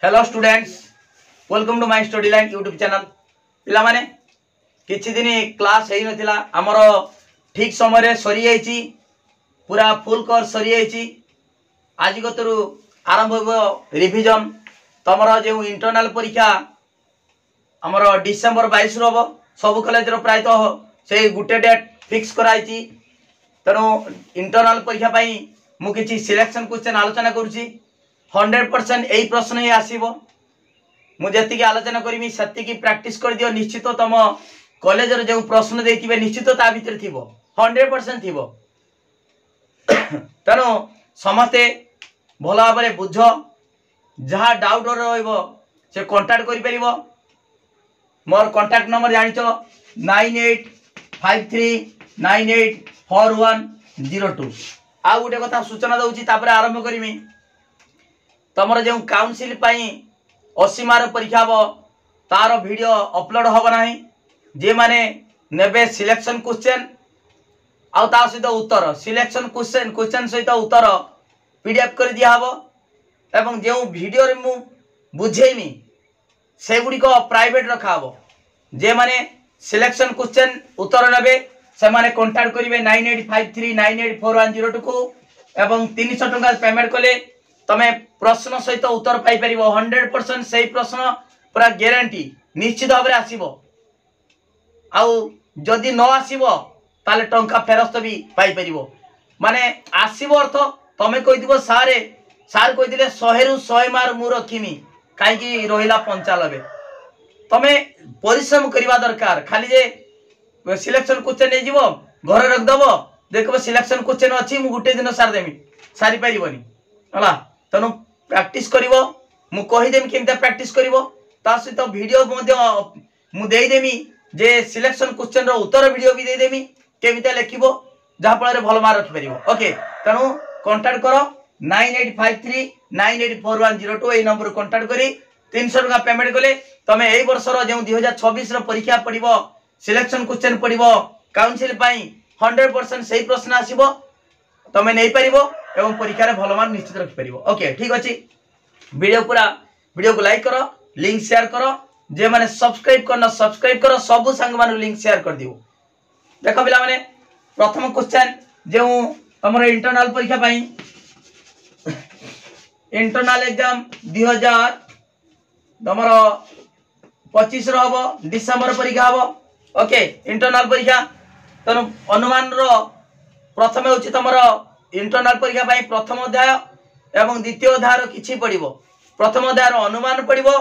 Hello students, welcome to my study line YouTube channel. पिला माने किछि दिन क्लास हेई नथिला, हमर ठीक समय रे सरी जाईची, पूरा फुल कोर्स सरी जाईची। आज गतरु आरंभ हो रिवीजन। तमरो जे इंटरनल परीक्षा हमर डिसेंबर 22 रो हबो। सब कॉलेज रो प्रायतः से गुटे डेट फिक्स कराइची। तेणु इंटरनल परीक्षा पई मु किछि सिलेक्शन क्वेश्चन आलोचना करूची। 100% यही प्रश्न ही आसीबो। मुझे आलोचना करी से प्रैक्टिस कर दियो। निश्चित तुम कॉलेज जो प्रश्न देथिबे निश्चित ता भीतर थिबो, 100% थिबो। तेणु समस्ते भल भाव में बुझ, जहाँ डाउट रहिबो से कांटेक्ट करि परिबो। मोर कांटेक्ट नंबर जानिछ 9853984102। आ गोटे कथा सूचना दउची, तापर आरंभ करिमी। तमर जो काउंसिल 80 मार्क परीक्षा हम तार वीडियो अपलोड हम ना। जे माने नेबे सिलेक्शन क्वेश्चन आउ ता सहित उत्तर, सिलेक्शन क्वेश्चन सहित उत्तर पीडीएफ कर दिया हबो। एवं जो वीडियो रे मु बुझेमी से गुडी को प्राइवेट रखा हबो। जे माने सिलेक्शन क्वेश्चन उत्तर नेबे से माने कांटेक्ट करिवे 9853984102 को। एवं 300 टका पेमेंट कले तमे प्रश्न सहित उत्तर पाई परिबो। 100% सही प्रश्न पूरा गारंटी निश्चित भाव में आसीबो। आउ जदि न आसीबो ताले टंका फेरस्त भी पाई परिबो। माने आसीबो अर्थ तमे कहि दिबो सारे सार कहि दिले 100 रु 100 मार मु रखिमी, काई कि रहिला 95। तमे परिश्रम करबा दरकार। खाली जे सिलेक्शन क्वेश्चन नै जीवो घर रख दबो, देखबो सिलेक्शन क्वेश्चन अछि मु गुटे दिन सार देमी, सारी परिबोनी होला। तेणु प्रैक्टिस करिवो। मु कहि देमी केमता प्रैक्टिस करिवो। ता सहित वीडियो मध्य मु देई देमी, जे सिलेक्शन क्वेश्चन रो उत्तर वीडियो भी देई देमी केमता लिखिबो, जहा फल रे भल मार्क रखि परिबो। ओके, तेणु कांटेक्ट करो 9853984102। ए नंबर कांटेक्ट करी 300 टका पेमेंट कले तमे एई वर्ष रो जे 2026 रो परीक्षा पड़िबो, सिलेक्शन क्वेश्चन पड़िबो काउंसिल पई 100% सही प्रश्न आसीबो, तमे नै परिबो एवं परीक्षा रे भल मार्क निश्चित रखि परिबो। ओके, ठीक अछि। वीडियो को लाइक करो, लिंक शेयर करो। जे माने सब्सक्राइब करना सब्सक्राइब करो, सब संग माने लिंक शेयर कर दियो। देखो पिला माने प्रथम क्वेश्चन जो हमर इंटरनल परीक्षा पई इंटरनल एग्जाम 2025 रो हबो, डिसेंबर परीक्षा हबो। ओके, इंटरनल परीक्षा तनु अनुमान रो प्रथम होछि तमरो इंटरनल परीक्षा पई प्रथम अध्याय एवं द्वितीय अध्याय किछि पड़िबो। प्रथम अध्याय अनुमान पड़िबो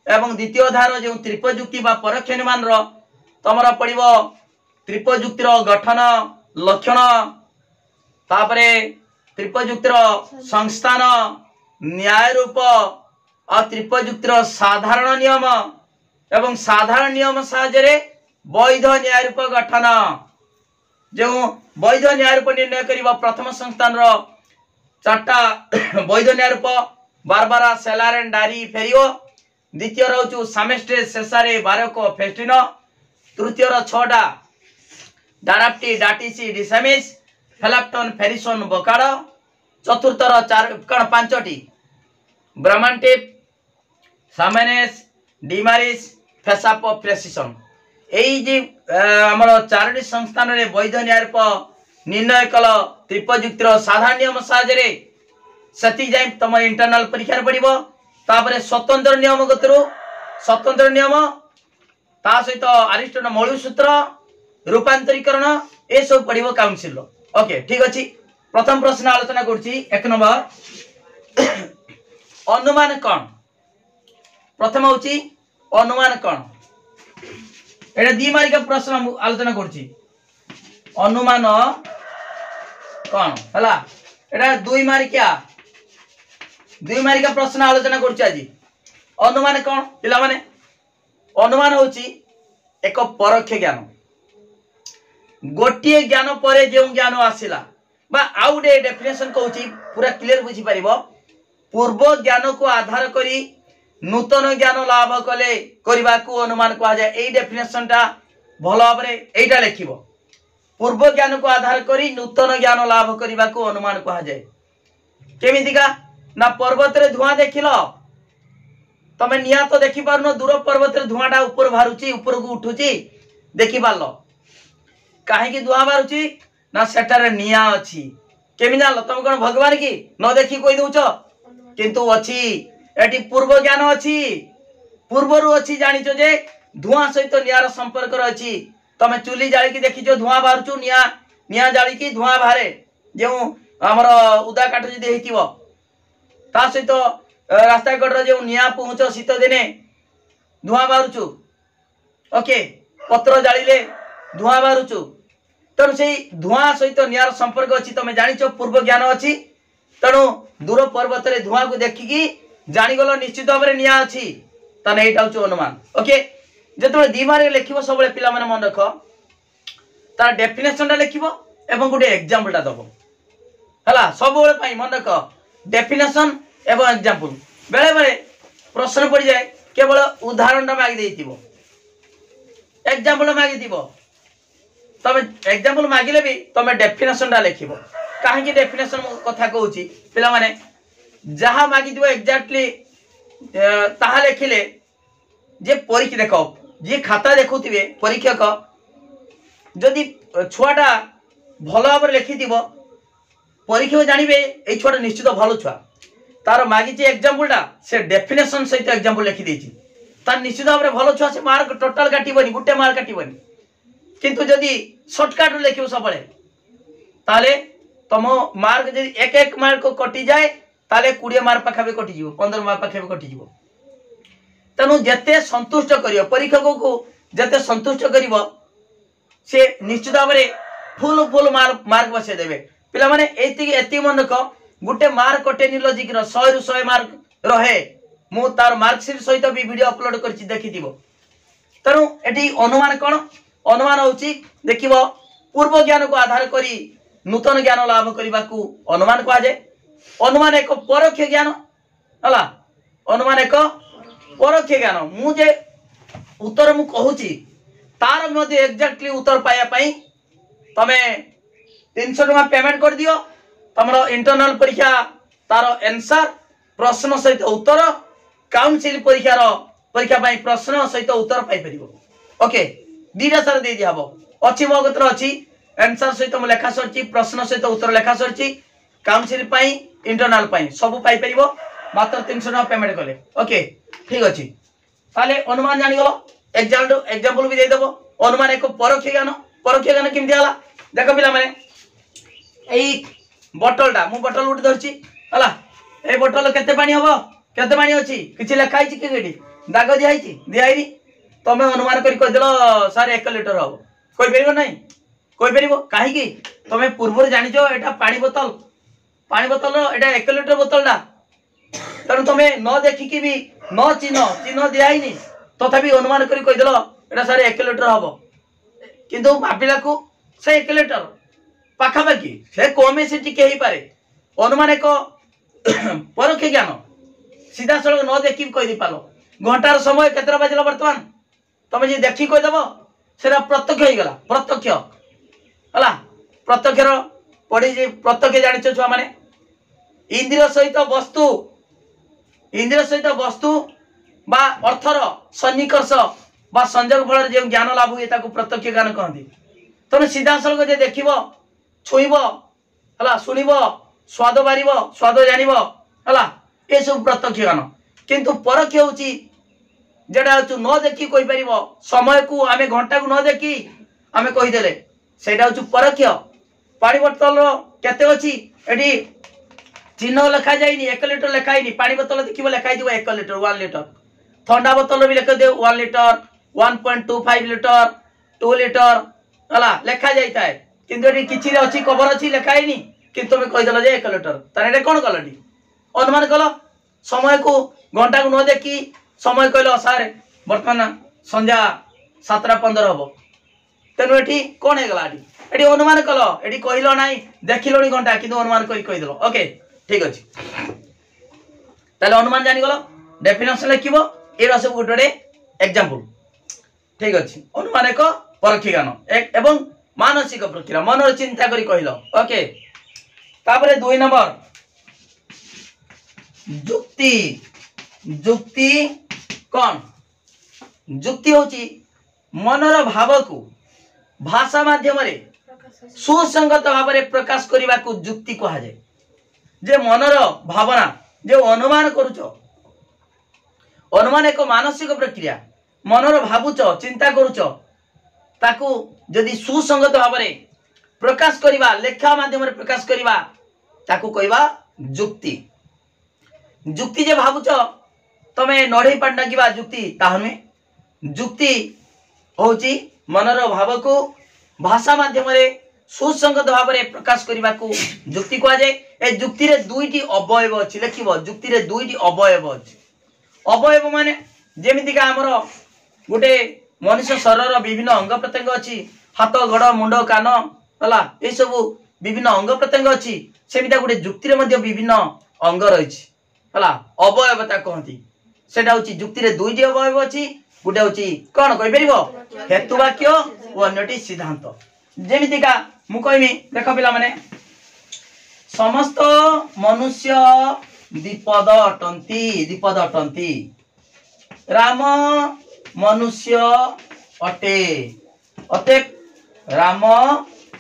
एवं द्वितीय अध्याय जो त्रिपजुक्ति बा परोक्ष अनुमान रो तमरो पड़िबो। त्रिपजुक्ति रो गठन लक्षण, तापरे त्रिपजुक्ति रो संस्थान, न्याय रूप और त्रिपजुक्ति रो साधारण नियम एवं साधारण नियम साहाय्य रे वैध न्याय रूप गठन। जो वैध न्याय रूप निर्णय करिबा प्रथम संस्थान रो 4टा वैध न्याय रूप बारबारा सेलारेन डारी फेरियो। द्वितीय रहउचु सामेस्टे सेसारे बारको फेस्टिनो। तृतीय रो 6टा डाराप्टी डाटिसी डिसेमिस फेलाप्टन फेरिसन बकाडो। चतुर्थ रो 5टी ब्राह्मणटिप सामेनेस डिमारिस फेसापो प्रेसिसन। एई जे हमर 4टी संस्थान रे वैध न्याय रूप निर्णय कल त्रिपजुक्ति रो साधारण नियम साहाय्य रे सती जाय तम इंटरनल परीक्षा पड़िबो। तापरे स्वतंत्र नियम गतरु स्वतंत्र नियम ता सहित अरिस्टोटल मौलिक सूत्र रूपांतरीकरण ए सब पड़िबो काउंसिल रो। ओके, ठीक अछि। प्रथम प्रश्न आलोचना करछि 1 नंबर अनुमान कोन। प्रथम होछि अनुमान कोन। एटा 2 मार्क का प्रश्न आलोचना करछि। अनुमान कोन हला, एटा 2 मार्क का प्रश्न आलोचना करछि आज। अनुमान कोन पिला माने अनुमान होछि एक परोक्ष ज्ञान। गोटिए ज्ञान परे जे ज्ञान आसिला बा आउडे डेफिनेशन कहउछि पूरा क्लियर बुझी परिबो। पूर्व ज्ञान को आधार करी नूतन ज्ञान लाभ कले करबा को अनुमान कहा जाय। एई डेफिनेशन टा भलो भाबरे एइटा लिखिबो। पूर्व ज्ञान को आधार करी नूतन ज्ञान लाभ करबा को अनुमान कहा जाय। केमितिका ना पर्वत रे धुआं देखिलो तमे निया तो देखि पारनो दूर पर्वत रे धुआटा ऊपर बाहरुची ऊपर को उठुची देखि पारलो काहे की धुआ बाहरुची ना सेटारे निया अछि केमि जानलो तुम कोन भगवान की न देखि कोइ दउछ किंतु अछि एटी पूर्व ज्ञान अछि पूर्वरु अछि जानिचो जे धुआ सहित नियार संपर्क अछि तमे चुली जाळी की देखिचो धुआ बाहरुचो निया निया जाळी की धुआ बाहरे जे हमर उदा काठ जदी हेतिबो ता सहित रास्ता कड़र जो निया पहुँच शीत दिने धुआं बाहरुचु ओके पत्र जाले धुआं बाहरुचु तेणु से धुआं सहित नियार संपर्क अच्छी तुम जानिच पूर्व ज्ञान अच्छी तेणु दूर पर्वत रे धुआं को देखिकी जानीगल निश्चित भाव में निया अच्छी ताने एटा हूँ अनुमान ओके जो दी मार्क लिखो सब पिला माने मन रख तार डेफिनेशन टा लिखो एवं गोटे एग्जांपल टा दबो हला सब मन रख डेफिनेशन एवं एग्जांपल बेले बेले प्रश्न पड़ जाए केवल उदाहरण मागी देइतिबो एग्जांपल मागी दिबो तमे एग्जांपल मागिले भी तमे डेफिनेशन टा लिखिबो काहे कि डेफिनेशन कथा कहूची पिला माने जहा मागी दिबो एग्जैक्टली ताहा लिखिले जे परीक्षा देखो जे खाता देखुथिबे परीक्षक जदि छुआटा भलो भाव लिखि दिबो परीक्षक जानिबे ए छुआटा निश्चित भलो छुआ तार मागिची एग्जांपल टा से डेफिनेशन सहित एग्जांपल लिखि देछि तार निश्चित भाव में भलो छुआ से मार्क टोटल काटिबनी गुटे मार्क काटिबनी किंतु जदि शॉर्टकट रे लिखिबो सबले ताले तम मार्क जदि एक एक मार्क कटि जाए ताले 20 मार्क पाखाबे कटि जिवो 15 मार्क पाखाबे कटि जिवो तनु जते संतुष्ट करियो परीक्षक को जते संतुष्ट करिवो से निश्चित भाव में फुल मार्क बसे देबे पिला माने एति मन रख गुटे मार्क कटेनी लॉजिक रो 100 रु 100 मार्क रहे मु तार मार्कशीट सहित भी वीडियो अपलोड करछि देखिथिबो तनु एटी अनुमान कोन अनुमान होछि देखिबो पूर्व ज्ञान को आधार करी नूतन ज्ञान लाभ करबा को अनुमान कहा जाय अनुमान एक परोक्ष ज्ञान हला अनुमान एक परोक्ष ज्ञान मु जे उत्तर मु कहूछि तार मध्ये एग्जैक्टली उत्तर पाया पई तमे 300 टका पेमेंट कर दियो तमरो इंटरनल परीक्षा तार आंसर प्रश्न सहित उत्तर काउंसिल परीक्षा पाई प्रश्न सहित उत्तर पाई परिबो ओके दीटा सार दे दियाबो अछि मो गत्र अछि आंसर सहित म लेखा सरछि प्रश्न सहित उत्तर लेखा सरछि काउंसिल पाई इंटरनल पाई सब पाई परिबो मात्र 300 टका पेमेंट कले ओके ठीक अछि ताले अनुमान जानि गलो एग्जांपल भी दे देबो अनुमान एक परोक्ष ज्ञान किम दियाला देखो पिला माने एई बोतलटा मु बोतल उठ धरछि हला ए बोतल केते पानी हबो केते पानी अछि किछि लेखा आइछि कि गेडी दाग दिया आइछि दियाइनी तमे अनुमान करि कह देलो सर 1 लीटर हबो कोइ परिबो नै कोइ परिबो काहे कि तमे पूर्व जानिजो एटा पानी बोतल एटा 1 लीटर बोतलटा तनु तमे न देखि कि भी न चिन्ह दियाइनी तथापि अनुमान करि कह देलो एटा सर 1 लीटर हबो किंतु मापिला को से 1 लीटर पाखापाखि से कमे से टिके ही पारे अनुमान एक परोक्ष ज्ञान सीधा सड़क न देखी कह दी पालो घंटार समय केतरा बाजला वर्तमान तमे जे देखी कह देबो सेरा प्रत्यक्ष हो गला प्रत्यक्ष हला प्रत्यक्षर पड़ी जे प्रत्यक्ष जानिछ छुआ माने इंद्रिय सहित वस्तु बा अर्थर सन्निकर्ष बा संयोग फल जे ज्ञान लाभ हुए ताको प्रत्यक्ष ज्ञान कहंदी तमे सीधा सड़क जे देखिबो छुईबो हला सुनिबो स्वाद बारिबो स्वाद जानिबो हला ए सब प्रत्यक्ष ज्ञान किंतु परोक्ष होची जेडा होचु न देखि कहि परिबो समय को आमे घंटा को न देखि आमे कहि देले सेडा होचु परोक्ष पानी बोतल केते अछि एडी चिन्ह लिखा जाइनी 1 लीटर लिखाइनी पानी बोतल देखिबो लिखाइ दिबो 1 लीटर 1 लीटर ठंडा बोतल भी लिख दे 1 लीटर 1.25 लीटर 2 लीटर हला लिखा जाइता है किंतु एडी किछि रे अछि कवर अछि लिखाइनी किंतु तुम कहि देला जे 1 लीटर तारे कोन कलडी अनुमान कलो समय को घंटा को न देखि समय कहलो सर वर्तमान संध्या 7:15 हबो तेनु एठी कोन हे गलाडी एठी अनुमान कलो एठी कहिलो नाही देखिलोनी घंटा किंतु अनुमान कहि देलो ओके ठीक अछि ताले अनुमान जानि गलो डेफिनेशन लिखिबो एरा सब गुटडे एग्जांपल ठीक अछि अनुमान एक परोक्ष ज्ञान एक एवं मानसिक प्रक्रिया मनर चिंता करी कहिलो ओके तापरे 2 नंबर जुक्ति कौन जुक्ति होची मनर भाव को भाषा माध्यम रे सुसंगत भाव में प्रकाश करने को जुक्ति कहा जाए। जे मनर भावना जो अनुमान करुच, अनुमान एक मानसिक प्रक्रिया, मनर भावुच चिंता करुच ताकू जदि सुसंगत भाव में प्रकाश करवा लेखा माध्यम रे प्रकाश करवा ताकू कहवा जुक्ति। जुक्ति जे भावुच तमे नढ़ई पाट डाकिबा जुक्ति ताहा नुहे। जुक्ति होची मनर भाव को भाषा माध्यम रे सुसंगत भाव में प्रकाश करने को जुक्ति कह जाए। ए जुक्ति रे दुईटी अवयव अछि, लिखिबो जुक्ति रे दुईटी अवयव अछि। अवयव माने जेमितिका हमर गोटे मनुष्य शरीर विभिन्न अंग प्रत्यंग अछि, हाथ गोड़ मुंड कान हला ए सब विभिन्न अंग प्रत्यंग अछि, सेमिता गोटे जुक्ति रे मध्ये विभिन्न अंग रहिछि हला अवयवता कहती। सेटा होछि जुक्ति रे दुईटी अवयव अछि, गोटे होछि कोन कहि परिबो हेतु वाक्य और अन्यटी सिद्धांत। जेमितिका मु कहमी देख पिला माने समस्त मनुष्य द्विपद अटंती, राम मनुष्य अटे, अतएव राम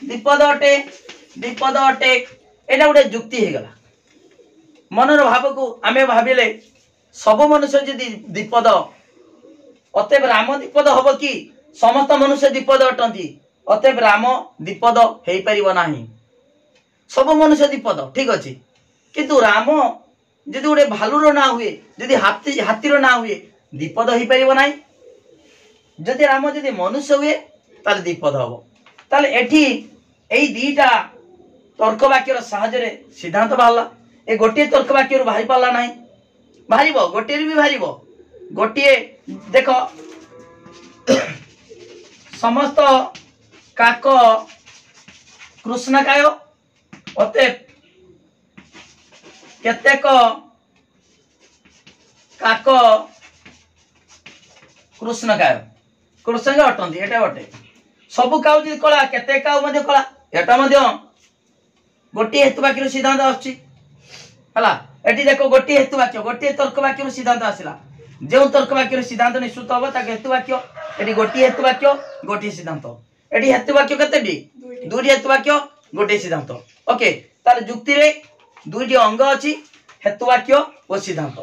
द्विपद अटे एटा गोटे जुक्ति हे गला। मनर भाव को आमे भाबिले सब मनुष्य यदि द्विपद अतएव राम द्विपद हब कि समस्त मनुष्य द्विपद अटंती अतएव राम द्विपद हेई परिबो नाही। सब मनुष्य द्विपद ठीक अछि, किंतु राम यदि गोटे भालुर ना हुए, यदि हाथीर ना हुए द्विपद हेई परिबो नाही। यदि राम यदि मनुष्य हुए ताले द्विपद हबो। ताले एठी एई दीटा तर्क वाक्यर साहाय्य सिद्धांत बाहला। ए गोटे तर्क वाक्य बाहरी पाला नाही, बाहरिबो गोटे भी बाहरिबो। गोटे देख समस्त काक कृष्णकाय अतएव केतेक काक कृष्णकाय कृष्ण अटंती एटा गोटे। सबु काउ जदि कला केते काउ मध्ये कला एटा मध्ये गोटे हेतु वाक्य सिद्धांत आछि हला। एटी देखो गोटे हेतु वाक्य गोटे तर्क वाक्य सिद्धांत आसिला। जो तर्क वाक्य सिद्धांत निश्चित हम ताके हेतु वाक्य। एटी गोटे हेतु वाक्य गोटे सिद्धांत। एटी हेतु वाक्य केतेटी दुईटी हेतु वाक्य गोटे सिद्धांत। ओके तार जुक्ति रे दुईटी अंग अछि, हेतु वाक्य और सिद्धांत।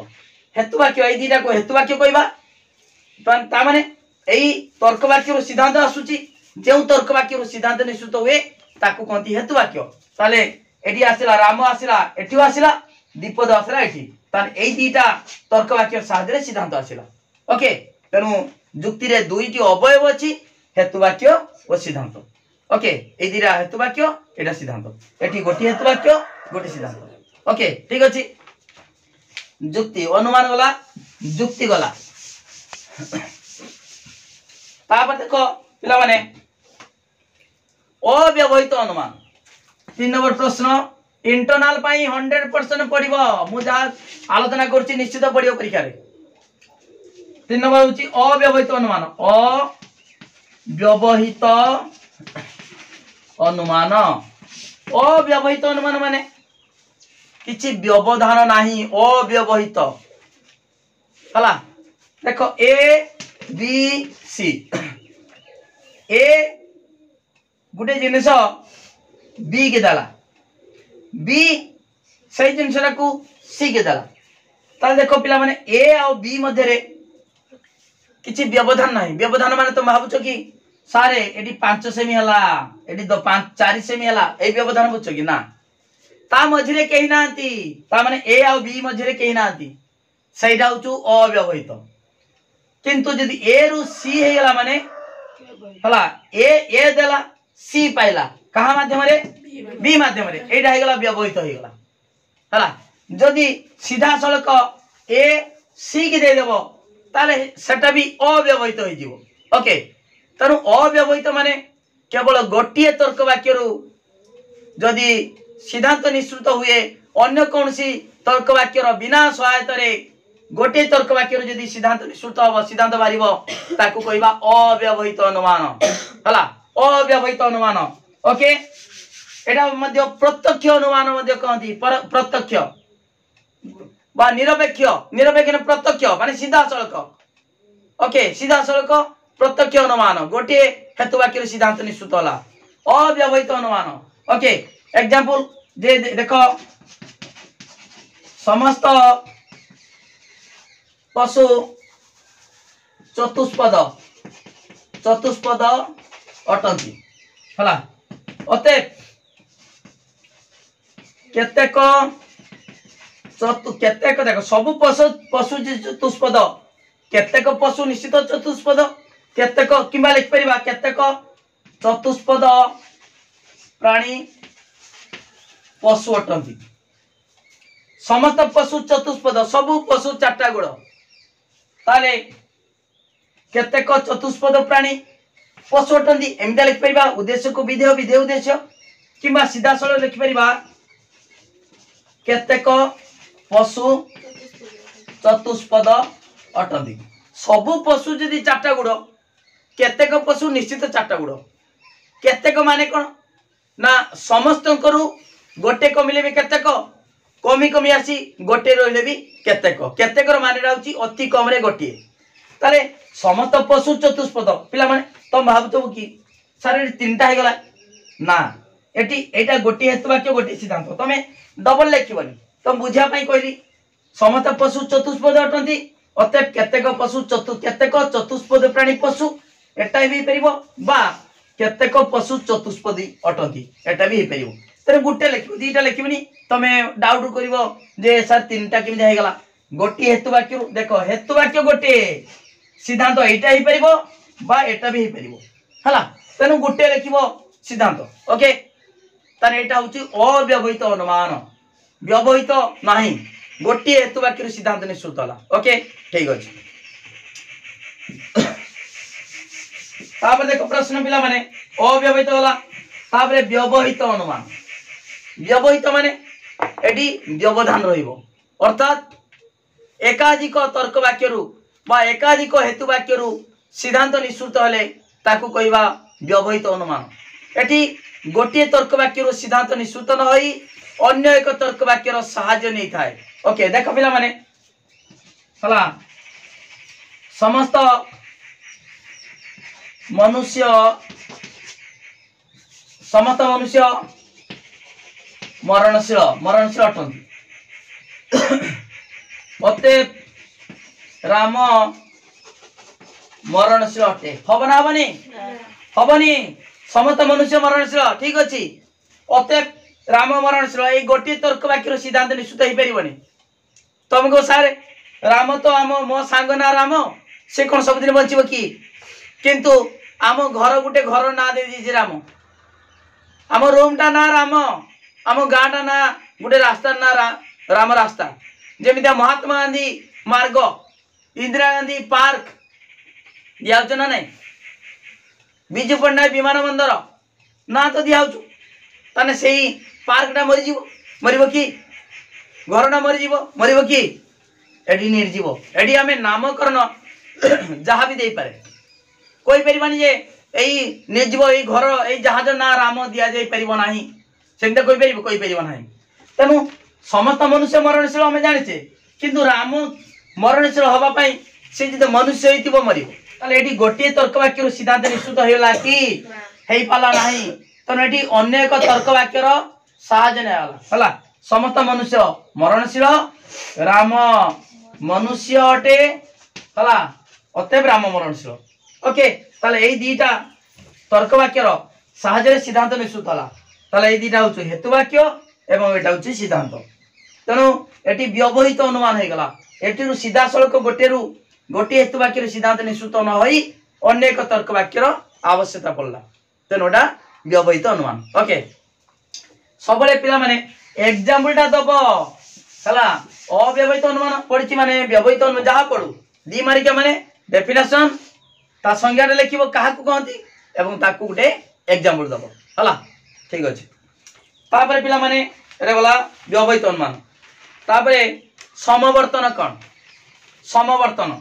हेतु वाक्य एई दीटा को हेतु वाक्य कहबा ता माने एई तर्क वाक्य सिद्धांत आसुची। जो तर्क वाक्य सिद्धांत निश्चित हुए ताकू कहती हेतु वाक्य। ताले एटी आसिला राम आसिला, एठी आसिला द्विपद आसिला एठी, तान एई दीटा तर्क वाक्य साहाय्य सिद्धांत आसिला। ओके तेनु जुक्ति रे दुईटी अवयव अछि, हेतु वाक्य और सिद्धांत। ओके एई दीटा हेतु वाक्य एटा सिद्धांत। एठी गोटी हेतु वाक्य गोटी सिद्धांत। ओके ठीक अछि। जुक्ति अनुमान गला, जुक्ति गला। तापर देखो पिला माने अव्यवहित अनुमान। 3 नंबर प्रश्न इंटरनल पाई 100% पड़िबो। मु जा आलोचना करछि निश्चित पड़िबो परीक्षा रे। 3 नंबर होछि अव्यवहित अनुमान। अव्यवहित अनुमान, अव्यवहित अनुमान माने किछि व्यवधान नाही, अव्यवहित हला। देखो ए बी सी, ए गुटे जिनिस बी के दला, बी से जिनसटा को सी के दला। ताले देखो पिला माने ए और बी मध्य रे किछि व्यवधान नाही। व्यवधान माने तुम भाबुछ कि सारे एटी 5 सेमी हला, एटी 4 सेमी हला, ए व्यवधान बुझछ कि ना। ता मध्य रे केही नांती, ता माने ए और बी मध्य रे केही नांती, सेटा होचु अव्यवहित। किंतु यदि ए रु सी हे गला माने हला ए देला सी पाइला कहा माध्यम रे बी माध्यम रे, एटा हे गला व्यवहित हे गला हला। जदि सीधा सड़क ए सी की दे देबो ताले सेटा भी अव्यवहित हो जिवो। ओके तनु अव्यवहित माने केवल गोटिए तर्क वाक्य रु जदि सिद्धांत निश्चित हुए, अन्य कोनसी तर्क वाक्य रो बिना सहायता रे गोटे तर्क वाक्य रो जदि सिद्धांत निश्चित हो, सिद्धांत बारिबो ताकू कहबा अव्यवहित अनुमान हला। अव्यवहित अनुमान ओके। एटा मध्य प्रत्यक्ष अनुमान मध्य कहती। प्रत्यक्ष बा निरपेक्ष, निरपेक्ष प्रत्यक्ष माने सीधा सड़क, ओके सीधा सड़क प्रत्यक्ष अनुमान गोटे हेतु वाक्य सिद्धांत निश्चित होला अव्यवहित अनुमान ओके एग्जांपल जे देखो समस्त पशु चतुष्पद अटंती हला अते केतेक देख सब पशु चतुष्पद केतेक पशु निश्चित चतुष्पद केतेक किंबा लिख परिबा केतेक चतुष्पद प्राणी पशु अटंती समस्त पशु चतुष्पद सब पशु चारटा गुण ताले केतेक चतुष्पद प्राणी पशु अटंती एमता लिख परिबा उद्देश्य को विधेय विधेय उद्देश्य किंबा सीधा सरल लिख परिबा केतेक पशु चतुष्पद अटंती सबु पशु जदि चारटा गुण केतेक पशु निश्चित चारटा गुण केतेक माने कोन ना समस्त गोटे कमिले भी केतेक कमी कमी आसी गोटे रहिले भी केतेक केतेक माने रहउची अति कम रे गोटे ताले समस्त पशु चतुष्पद पिला माने तुम भाबतो कि सारे तीनटा हे गला ना एटी एटा गोटे हेतु वाक्य गोटे सिद्धांत तमे डबल लिखिबनी तुम बुझिया पई कहली समस्त पशु चतुष्पद अटंती अतएव केतेक पशु केतेक चतुष्पद प्राणी पशु एटा भी परिबो बा केतेक पशु चतुष्पदी अटंती एटा भी परिबो तेरे गुटे लिखिबो दीटा लिखिबनी तमे डाउट करिवो जे सर तीनटा किम जाय गला गोटी हेतु वाक्य देखो हेतु वाक्य गोटे सिद्धांत एटा ही परिबो बा एटा भी ही परिबो हला तेनु गुटे लिखिबो सिद्धांत ओके ताने एटा होची अव्यवहित अनुमान व्यवहित नाही गोटी हेतु वाक्य सिद्धांत निश्चित होला ओके ठीक अछि तापर देखो प्रश्न पिला माने अव्यवहित होला तापर व्यवहित अनुमान व्यवहित माने एडी व्यवधान रहिबो अर्थात एकाधिक तर्क वाक्यरु बा एकाधिक हेतु वाक्यरु सिद्धांत निश्चित होले ताकू कहबा व्यवहित अनुमान एटी गोटे तर्क वाक्यरु सिद्धांत निश्चित न होई अन्य एक तर्क वाक्यर सहाय्य नै थाए ओके देखो पिला माने हला समस्त मनुष्य मरणशील अटंती अतएव राम मरणशील अटे हब ना हबनी समस्त मनुष्य मरणशील ठीक अछि अतएव राम मरणशील ए गोटे तर्क वाक्य सिद्धांत निश्चित हो परिबनी तुमको सारे राम तो आम मो सांग ना राम से कोन सब दिन बचिबो कि किंतु आम घर गुटे घर ना दे दी राम आम रूम टा ना राम आम गाँटा ना गोटे रास्ता ना राम रास्ता जमितिया महात्मा गांधी मार्ग इंदिरा गांधी पार्क दियाउछ ना नहीं विजु पट्टनायक विमान बंदर ना तो दियाउछ ताने सेही पार्क टा मरिबो कि घर ना मरिबो कि एडी निर्जीव एडी आमे नामकरण जहाँ भी दे पारे कोई परिबानी जे एई निर्जीव एई घर एई जहाज ना राम दिया जाई परिबो नाही सेंता कोई परिबो नाही तेनु समस्त मनुष्य मरणशील आमे जानिछे किंतु राम मरणशील हवा पई से जे मनुष्य होइतिबो मरिबो ताले एडी गोटे तर्क वाक्यर सिद्धांत निश्चित होइला कि हेई पाला नाही तनु एडी अन्य एक तर्क वाक्यर सहाय्य नै हला समस्त मनुष्य मरणशील राम मनुष्य अटे हला अतएव राम मरणशील ओके ताले एई दीटा तर्क वाक्यर सहाय्य सिद्धांत निश्चित होला ताले एई दीटा होछ हेतु वाक्य एवं एटा होछ सिद्धांत तेनु एटी व्यवहित अनुमान हे गला एटी सीधा सड़क गोटे हेतु वाक्य सिद्धांत निश्चित न होई अन्य एक तर्क वाक्यर आवश्यकता पड़ला तेनु एटा व्यवहित अनुमान ओके सबले पिला माने एग्जांपल टा दबो हला अव्यवहित अनुमान पड़छि माने व्यवहित अनुमान जहा पड़ू दी मारिका माने डेफिनेशन ता संज्ञा रे लिखिबो काहा को कहंती एवं ताकू गुटे एग्जांपल दबो हला ठीक अछि तापर पिला माने रे बोला व्यवहित अनुमान तापर समवर्तन कोन समवर्तन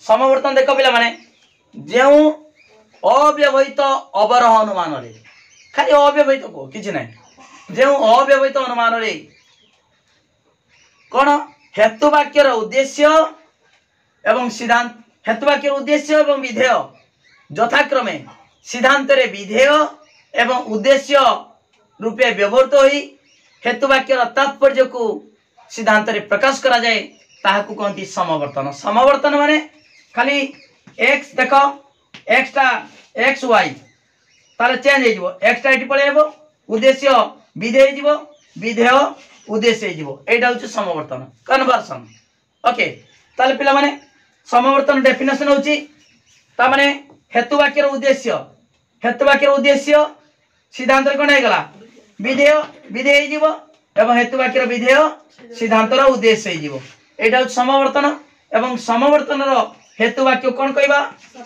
समवर्तन देखो पिला माने जेउ अव्यवहित अवरोह अनुमान रे खाली अव्यवहित को किछ नै जो अव्यवहित अनुमान रे कौन हेतु वाक्यर उद्देश्य एवं सिद्धांत हेतु वाक्यर उद्देश्य एवं विधेय यथाक्रमे सिद्धांत रे विधेय एवं उद्देश्य रूपे व्यवहृत होई हेतु वाक्यर तात्पर्य को सिद्धांत रे प्रकाश करा जाए ताहाकू कहती समवर्तन। समवर्तन माने खाली एक्स देख एक्स वाई ताले चेंज हो एक्स एटी पळे हेबो उद्देश्य विधेय जीवो विधेय उद्देश्य जीवो एटा होची समवर्तन कन्वर्सन। ओके ताले पिला माने समवर्तन डेफिनेशन होची ता माने हेतु वाक्यर उद्देश्य सिद्धांत रे कोन हे गला विधेय विधेय जीवो एवं हेतु वाक्यर विधेय सिद्धांत रो उद्देश्य हे जीवो एटा होची समवर्तन। एवं समवर्तन रो हेतु वाक्य कोन कहबा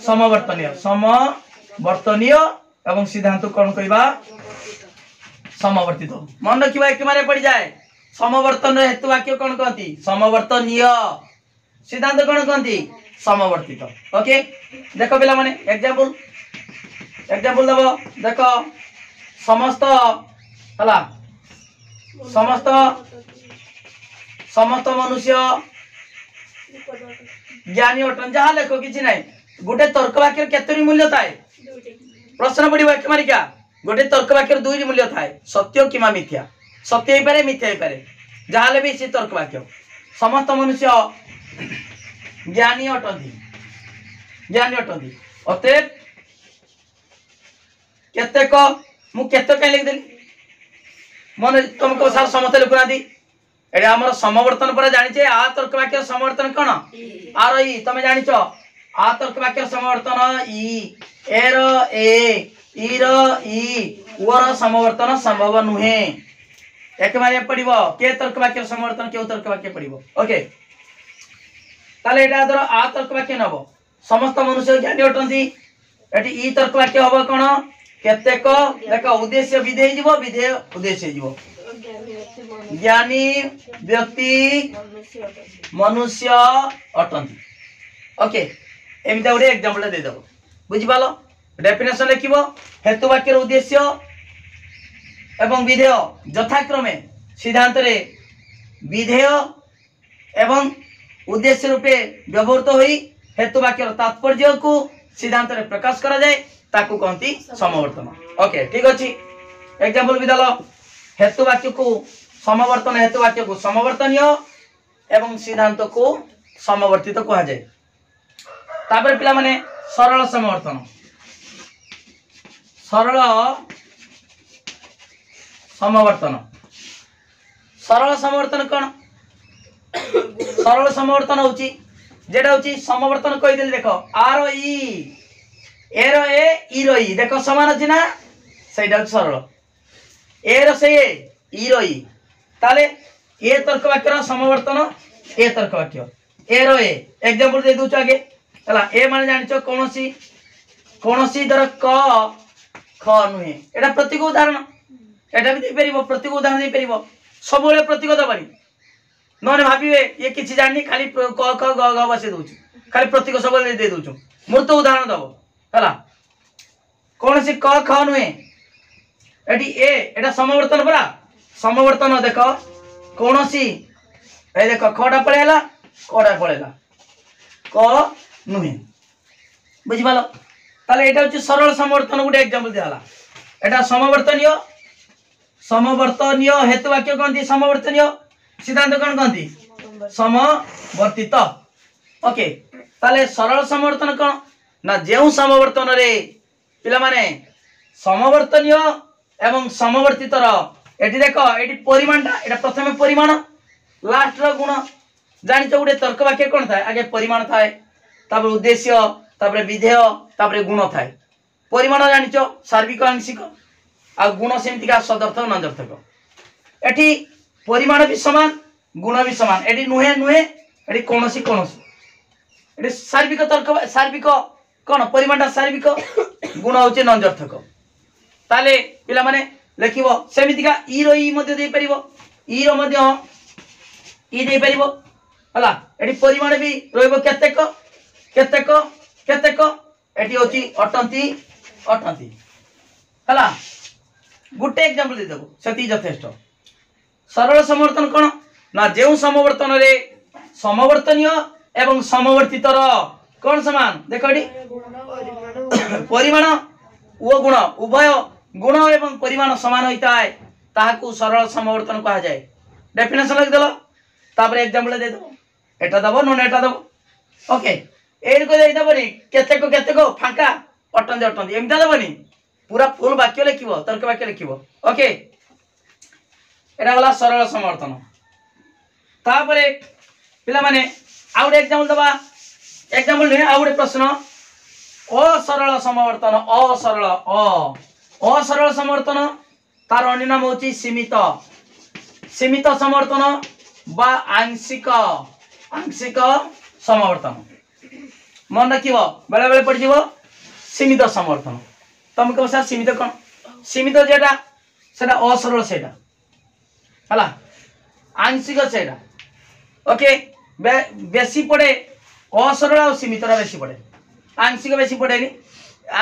समवर्तनीय एवं सिद्धांत कोन कहबा समवर्तित। मन रखिबा एक मारे पड़ जाए समवर्तन हेतु वाक्य कोन कहती समवर्तनीय सिद्धांत कोन कहती समवर्तित। ओके देखो पिला माने एग्जांपल दबो देखो समस्त हला समस्त मनुष्य ज्ञानी अटन जहाँ लेखो किसी ना गोटे तर्क वाक्य केतरी मूल्य थाए प्रश्न पड़ो एक मारिका गोटे तर्क वाक्य दुई मूल्य थाए सत्य कि मिथ्या सत्य ही पारे मिथ्या ही पारे जहाँ भी सी तर्क वाक्य समस्त मनुष्य ज्ञानी अटंती अतएव केतेक मु केतेक लिखिदेली मन तुमको सार समस्त लिखुना एटा हमर समवर्तन पर जानिछे आ तर्क वाक्य समवर्तन कोन आर ई तमे जानिछो आ तर्क वाक्य समवर्तन ई एर ए ई रो ई ओर समवर्तन संभव नुहे एक मारे पड़िबो के तर्क वाक्य समवर्तन के तर्क वाक्य पड़िबो। ओके ताले एटा धर आ तर्क वाक्य नबो समस्त मनुष्य ज्ञानी अटंती एटी ई तर्क वाक्य हबो कोन केतेक देखो उद्देश्य विधेय जीवो विधेय उद्देश्य जीवो ज्ञानी व्यक्ति मनुष्य अटंती। ओके एमिता गोटे एग्जांपल दे दबो बुझि पालो डेफिनेशन लिखिबो हेतु वाक्यर उद्देश्य एवं विधेय यथाक्रमे सिद्धांत रे विधेय एवं उद्देश्य रूपे व्यवहृत होई हेतु वाक्यर तात्पर्य को सिद्धांत रे प्रकाश करा जाए ताकू कहती समवर्तन। ओके ठीक अछि एग्जांपल भी दलो हेतु वाक्य को समवर्तन हेतु वाक्य को समवर्तनीय एवं सिद्धांत को समवर्तित कहा जाए। तापर पिला माने सरल समवर्तन कौन सरल समवर्तन होची जेटा होची समवर्तन कहि देली देखो आर ई एर ए ई रो ई देखो समान अछि ना सेटा सरल एर से ई रो ई ताले ए तर्क वाक्यर समवर्तन ए तर्क वाक्य एर ए एग्जांपल दे दूच आगे हला ए माने जानिचो कोनोसी धर क ख नुहे एटा प्रतीक उदाहरण एटा भी दे परिबो प्रतीक उदाहरण दे परिबो सब बेले प्रतीक दबानी नने भाबिबे ये किछि जानि खाली क ख ग ग बसे दोछु खाली प्रतीक सब बेले दे दोछु मूर्त उदाहरण दबो हला कोनोसी क ख नुहे एटी ए एटा समवर्तन परा समवर्तन देखो कोनोसी ए देखो खडा पळेला कोडा पळेला क नुहे बुझि पालो ताले एटा होची सरल समवर्तन गुटे एग्जांपल दियाला एटा समवर्तनीय हेतु वाक्य कहती समवर्तनीय सिद्धांत कोन कहती समवर्तित। ओके ताले सरल समवर्तन कोन ना जेउ समवर्तन रे पिला माने समवर्तनीय एवं समवर्तित रो एटी देखो एटी परिमाणटा एटा प्रथमे परिमाण लास्ट रो गुण जानिचो गुटे तर्क वाक्य कोन थाए आगे परिमाण थाए तापर उद्देश्य तापर विधेय तापर गुण थाए परिमाण जानिचो सार्विक आंशिक आ गुण सेमति का सदर्थक नदर्थक एठी परिमाण भी समान गुण भी समान एठी नुहे एठी कोनोसी एठी सार्विक तर्क सार्विक कोन परिमाणटा सार्विक गुण होचे नदर्थक ताले पिला माने लेखिबो सेमति का ई रो ई मध्ये दे परिबो ई रो मध्ये ई दे परिबो हला एठी परिमाण भी रहइबो केतेक एठी होची अटंती हला गोटे एग्जांपल दे देबो सेती यथेष्ट सरल समवर्तन कोन ना जेउ समवर्तन रे समवर्तनीय एवं समवर्तितर कोन समान देखडी परिमाण ओ गुण उभय गुण एवं परिमाण समान होता है ताहाकू सरल समवर्तन कहा जाए डेफिनेशन लिख देलो तापर एग्जांपल दे दो एटा दबो नोन एटा दबो ओके एड को दे दबनी केते को फांका अटंदी एमता दबनी पूरा फुल वाक्य लिखिबो तर्क वाक्य लिखिबो ओके एटा वाला सरल समवर्तन तापर पिला माने आउट एग्जांपल दबा एग्जांपल ने आउट प्रश्न असरल समवर्तन असरल समवर्तन तार अन्य नाम होची सीमित सीमित समवर्तन बा आंशिक समवर्तन मन रखिबो बेले बेले पड़ जीवो सीमित समवर्तन तुम कह सर सीमित कोन सीमित जेटा सेटा असरल सेटा हला आंशिक सेटा ओके बेसी पड़े असरल और सीमित बेसी पड़े आंशिक बेसी पड़ेनी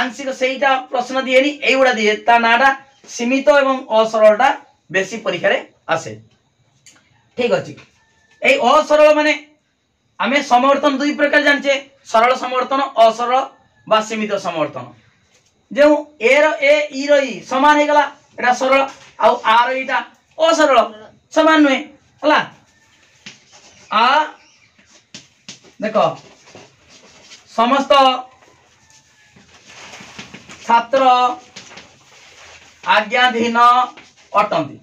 आंशिक सेटा प्रश्न दिएनी एगुड़ा दिए ता नाटा सीमित एवं असरलटा बेसी परीक्षा रे आसे ठीक अछि ए असरल माने आमे समवर्तन दुई प्रकार जानचे सरल समवर्तन असरल बा सीमित समवर्तन जे ए ई रही समान हे गला एटा सरल आ आर इटा असरल समान नुहे हला आ देखो समस्त छात्र आज्ञाधीन अटंती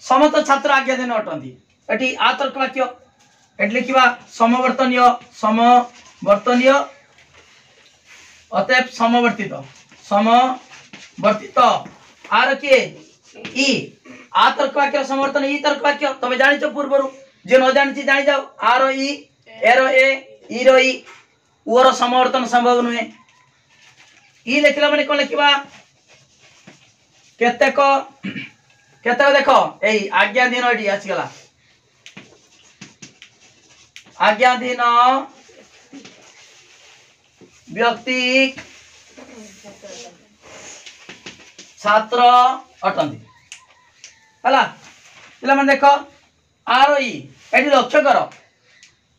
समस्त छात्र आज्ञाधीन अटंती एटी आतर्क वाक्य एट लिखिबा समवर्तनीय अतएव समवर्तित आर के ई आतर्क वाक्य समवर्तन ई तर्क वाक्य तमे जानिचो पूर्वरु जे न जानिची जानि जाओ आर ई एर ए ई रो ई ओर समवर्तन संभव नुहे ई लिखला माने कोन लिखिबा केतेक देखो एई आज्ञाधीन एडी आसी गला आज्ञाधीन व्यक्ति छात्र अटंती हला पिला माने देखो आर ई एडी लक्ष्य करो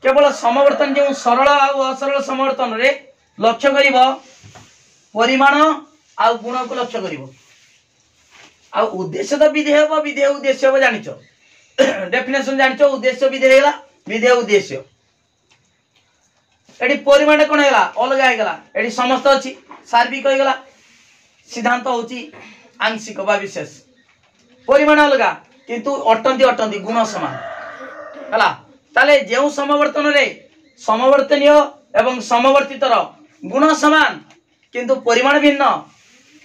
केवल समवर्तन जो सरल और असरल समवर्तन रे लक्ष्य करिवो परिमाण आ गुण को लक्ष्य करिवो आ उद्देश्य तो विधेय उद्देश्य हो जानिचो डेफिनेशन जानिचो उद्देश्य विधेय हैला विधेय उद्देश्य एडी परिमाण कोन हैला अलगा हे गला एडी समस्त अछि सार्विक हो गला सिद्धांत होची आंशिक बा विशेष परिमाण अलगा किंतु अटंती गुण समान हला ताले जेउ समवर्तन रे समवर्तनीय एवं समवर्तितर गुण समान किंतु परिमाण भिन्न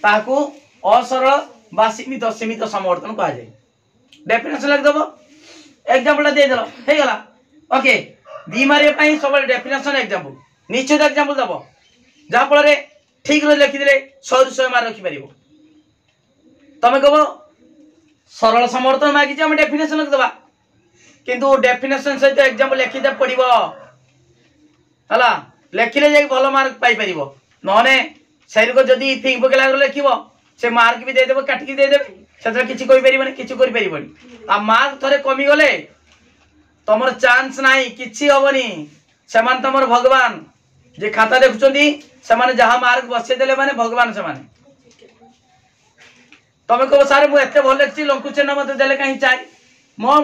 ताकू असरल बा सीमित समवर्तन कहा जाए डेफिनेशन लिख दबो एग्जांपल दे देलो हे गला ओके दी मारे पई सब डेफिनेशन एग्जांपल निश्चित एग्जांपल दबो जा फल रे ठीक रे लिखि देले 100 मार रखि परिबो तमे कहबो सरल समवर्तन मागि जे हम डेफिनेशन लिख दबा किंतु डेफिनेशन सहित एग्जांपल लिखि दे पड़िबो हला लेखिले जे भलो मार्क पाई परिबो नने सैर को जदी फिंग पकेला लिखिबो से मार्क भी दे देबो काटकी दे देबे सेतरा किछि कोइ परिबनी किछि करि परिबनी आ मार्क थरे कमी गले तमर चांस नाही किछि होबनी समान तमर भगवान जे खाता देखुचंदी समान जहा मार्क बसे देले माने भगवान समान तमे को सारे मु एते भल लेखछि लंकुचन मते देले काई चाइ मो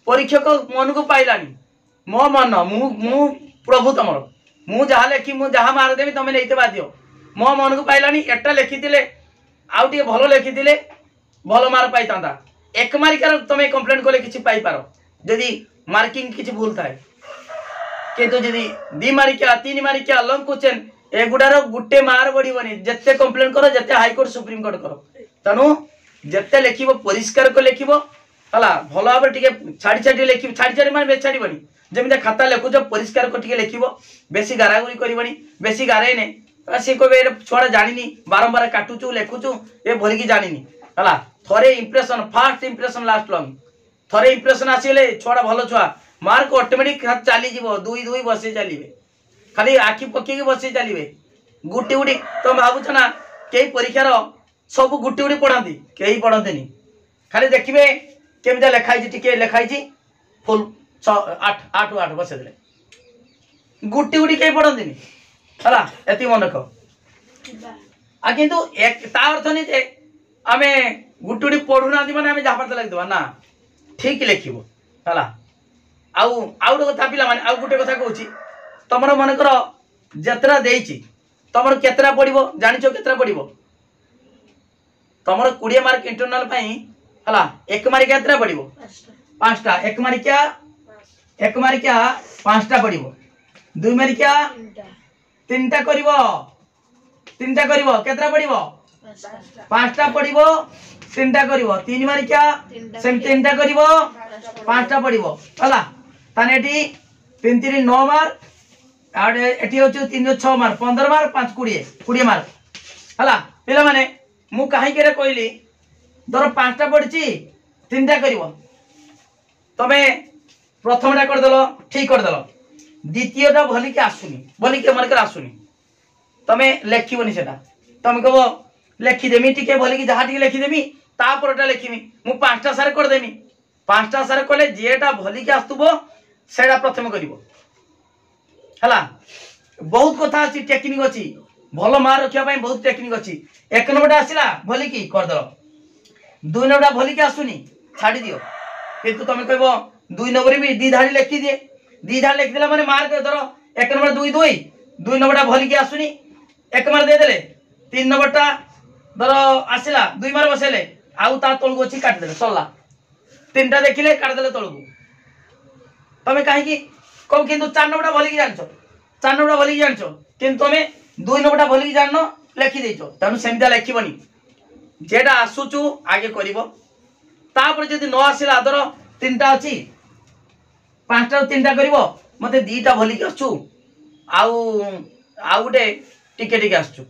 परीक्षक मन को पाइलानी मो मन मु प्रभु तमर मु जहा लेखि मु जहा मार देबी तमे लेते बादियो मो मन को पाइलानी एटा लेखि दिले आउ टे भलो लेखि दिले भलो मार पाई तांदा एक मार्कर तमे कंप्लेंट कोले किछि पाई पारो जदी मार्किंग किछि भूल थाए किंतु जदी दी मारिका तीन मारिका लंकुचन एगुडार गुटे मार बढीबनी जत्ते कंप्लेंट करो जत्ते हाई कोर्ट सुप्रीम कोर्ट करो तनु जत्ते लेखिबो परिष्कार को लेखिबो हला भलो आबे टिके छाडी लेखिबो छाडी माने बे छाडीबनी जेमिता खाता लेखु जो परिष्कार को टिके लेखिबो बेसी गारागुरी करबनी बेसी गारे ने से को बे छोड़ा जानिनी बारंबार काटुचू लेखुचू ए भरिकी जानिनी हला थरे impression fast impression last long थरे इंप्रेशन आसीले छोड़ा भलो छुआ मार्क ऑटोमेटिक चली जीवो दुई दुई बसे चलीबे खाली आखि पकेकी बसे चलीबे गुटी गुटी तो भाबुछ ना के परीक्षार सब गुटी गुटी पढ़ाती कहीं पढ़ते खाली देखिए केमी लिखाई टी लिखाई फुल 8 8 बसई दे गुटी गुटी कहीं पढ़ते है ये मन रख आ किंतु अर्थ नहीं जे आम गुटी गुटी पढ़ुना मैंने आम जहाँ लखिदेवा ना ठीक लिख है आउ गोटे कथा पिला माने आउ गोटे कथा कहूँ तुम मनकर जेतरा तुम केतरा पड़ो जान केतरा पड़ो तुम 20 मार्क इंटरनल है एक मारिका केतरा पड़ो 5टा एक मारिका 5टा पड़ो 2 मारिका 3टा कर केतरा पड़ो 5टा पड़ो 3टा कर 3 मारिका सेम 3टा कर 5टा पड़ो है ताने 3 3 9 मार्क एटी हूँ 3 6 मार्क 15 मार्क 5 20 मार्क है पिला माने मु कहीं कहली धर 5टा पड़ी 3टा कर तमें प्रथमटा करदेल ठीक करदेल द्वितीयटा भलिक आसुनी भलिक मनकर आसुनी तमें लेखबनी से तुम कह लेखिदेमी टी भलिक जहाँ टी लेखिदेमी तापरटा लिखिमी मु 5टा सार करदेमी 5टा सार कले जेटा भलिक आसुबो सेटा प्रथम कर बहुत कथा अच्छी टेक्निक अच्छी भल मार्क रखापी बहुत टेक्निक अच्छी 1 नंबरटा आसला भलिक करदेल 2 नंबरटा भलिक आसुनी छाड़ी दियो किंतु तुम कह 2 नंबर भी 2 धाड़ी लिखिदिए 2 धाड़ी लिखिदेला माने मार्क धर 1 नंबर 2 2 2 नंबरटा भलिक आसुनी 1 मार्क देदेले 3 नंबरटा धर आसला 2 मार्क बसैले आउ ता तलू अच्छी काटिदेले सरला 3टा देखिले काटिदेले तलू तुम कहीं कौ कि 4 नंबरटा भलिक जान 4 नंबरटा भलिक जान कि तुम 2 नंबरटा भलिक जान लिखिदे तेणु सेमती लिखबनी जेटा आसुचु आगे कर जदि न आसला धर 3टा अच्छी 5टा 3टा कर मत 2टा भलिक आसु आउ गोटे टिके टिके आसु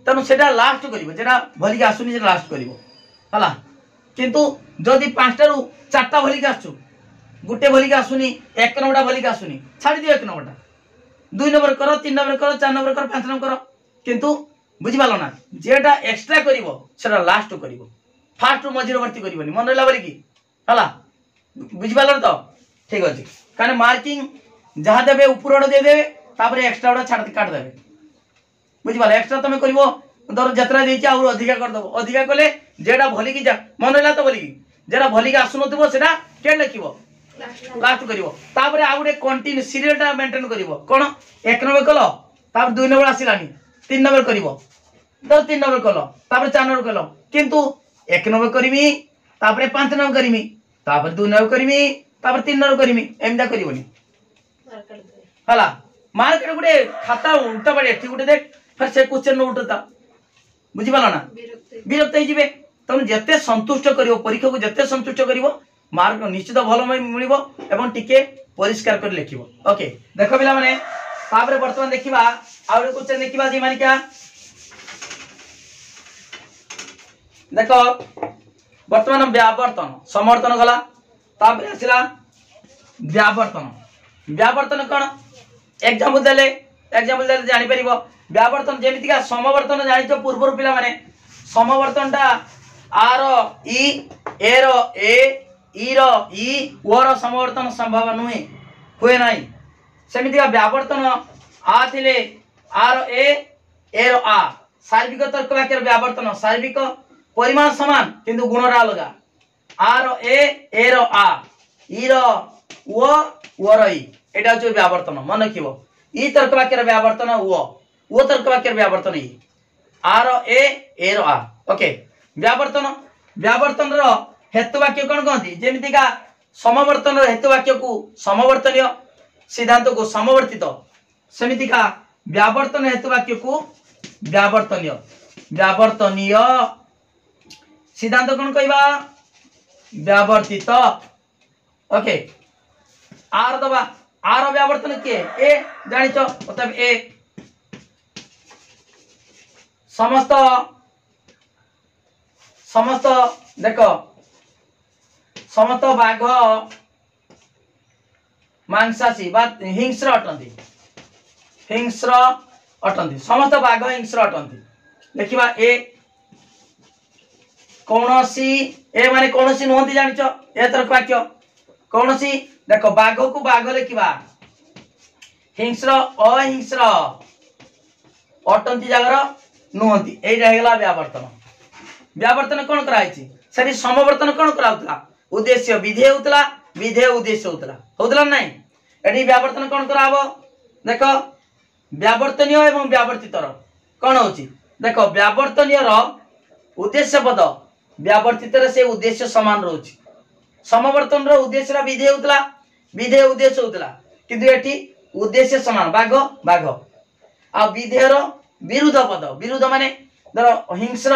तेणु से लास्ट कर भलिक आसुनी लास्ट कर किंतु जदि 5टारू 4टा भलिक आसु गोटे भलिक आसुनी 1 नंबरटा भलिक आसुनी छाड़ी दियो 1 नंबरटा 2 नंबर कर 3 नंबर कर 4 नंबर कर 5 नंबर कर किंतु बुझिपाल ना जेटा एक्सट्रा कर लास्ट कर फास्ट मझीरवर्ती करनी मन रहा बोलिकी है बुझिपाल तो ठीक अच्छे कहीं मार्किंग जहाँ देवे ऊपर देदेवे एक्सट्रा गुड़ा छाड़ काटिदेवे बुझिपाल एक्सट्रा तुम कर धर जतरा अधिका करदेव अधिका कले जेटा भलिकी मन रहा तो बोलिकी जेटा भलिक आसुन के लिख लास्ट कर आउ गोटे कंटिन्यू सीरियलटा मेंटेन कर कौन 1 नंबर कल 2 नंबर आसलानी 3 नंबर कर 3 नंबर कल 4 नंबर कल किंतु 1 नंबर करमी 5 नंबर करमी 2 नंबर करमी 3 नंबर करमी एमता करनी है मार्क गोटे खाता उल्टा पड़े गोटे देख फिर से क्वेश्चन उठता बुझिपाल ना विरक्त हो तुम जिते संतुष्ट कर परीक्षा को जिते संतुष्ट कर मार्क निश्चित भल मिल एवं टिके परिष्कार कर लिख ओके देख पिला माने बर्तमान देखा आउ क्वेश्चन देखा जी मानिका देख बर्तमान व्यावर्तन समर्थन गला आसला व्यावर्तन व्यावर्तन कौन एग्जाम्पल देले जापर व्यावर्तन जमीका समवर्तन जान पूर्व पिला माने समवर्तनटा आर इ ए रो ए ई रो ई ओ रो समवर्तन संभव नुहे हुए ना सेमितिका व्यावर्तन आ थिले आर ए रो आ सार्विक तर्क वाक्यर व्यावर्तन सार्विक परिमाण समान किंतु गुण अलग आर ए रो आ ई रो ओ रो ई एटा होचे व्यावर्तन मन रखिबो ई तर्क वाक्यर व्यावर्तन ओ तर्क वाक्यर व्यावर्तन E R A row uh okay व्यावर्तन व्यावर्तन रो हेतु वाक्य कौन कहती जमीका समवर्तन हेतु वाक्य को समवर्तनीय सिद्धांत को समवर्तित सेमितिका व्यावर्तन हेतु वाक्य को व्यावर्तनीय व्यावर्तनीय सिद्धांत कौन कहवा व्यावर्तित ओके आर दबा आर व्यावर्तन किए ए जानिच मतलब ए समस्त समस्त देख समस्त बाघ मांसाशी हिंस्र अटंती हिंस्र अटंती समस्त बाघ हिंस्र अटंती देखिबा ए कौनसी ए माने कौनसी नुहंती जानिच ए तरक वाक्य कौनसी देखो बाघ को बाघ लिखा हिंस्र अहिंस्र अटंती जागर नुहंती एटा हेगला व्यावर्तन व्यावर्तन कोन कराइछि सेठी समवर्तन कोन कराउतला उद्देश्य विधेय होतला विधेय उद्देश्य होतला नहीं एठी व्यावर्तन कोन कराबो देखो व्यावर्तनीय एवं व्यावर्तितर कोन होछि देखो व्यावर्तनीय रो उद्देश्य पद व्यावर्तितर से उद्देश्य समान रहउछि समवर्तन रो उद्देश्य विधेय होतला विधेय उद्देश्य होतला किंतु एठी उद्देश्य समान बाघ बाघ आ विधेय रो विरुद्ध पद विरुद्ध माने धर हिंस्र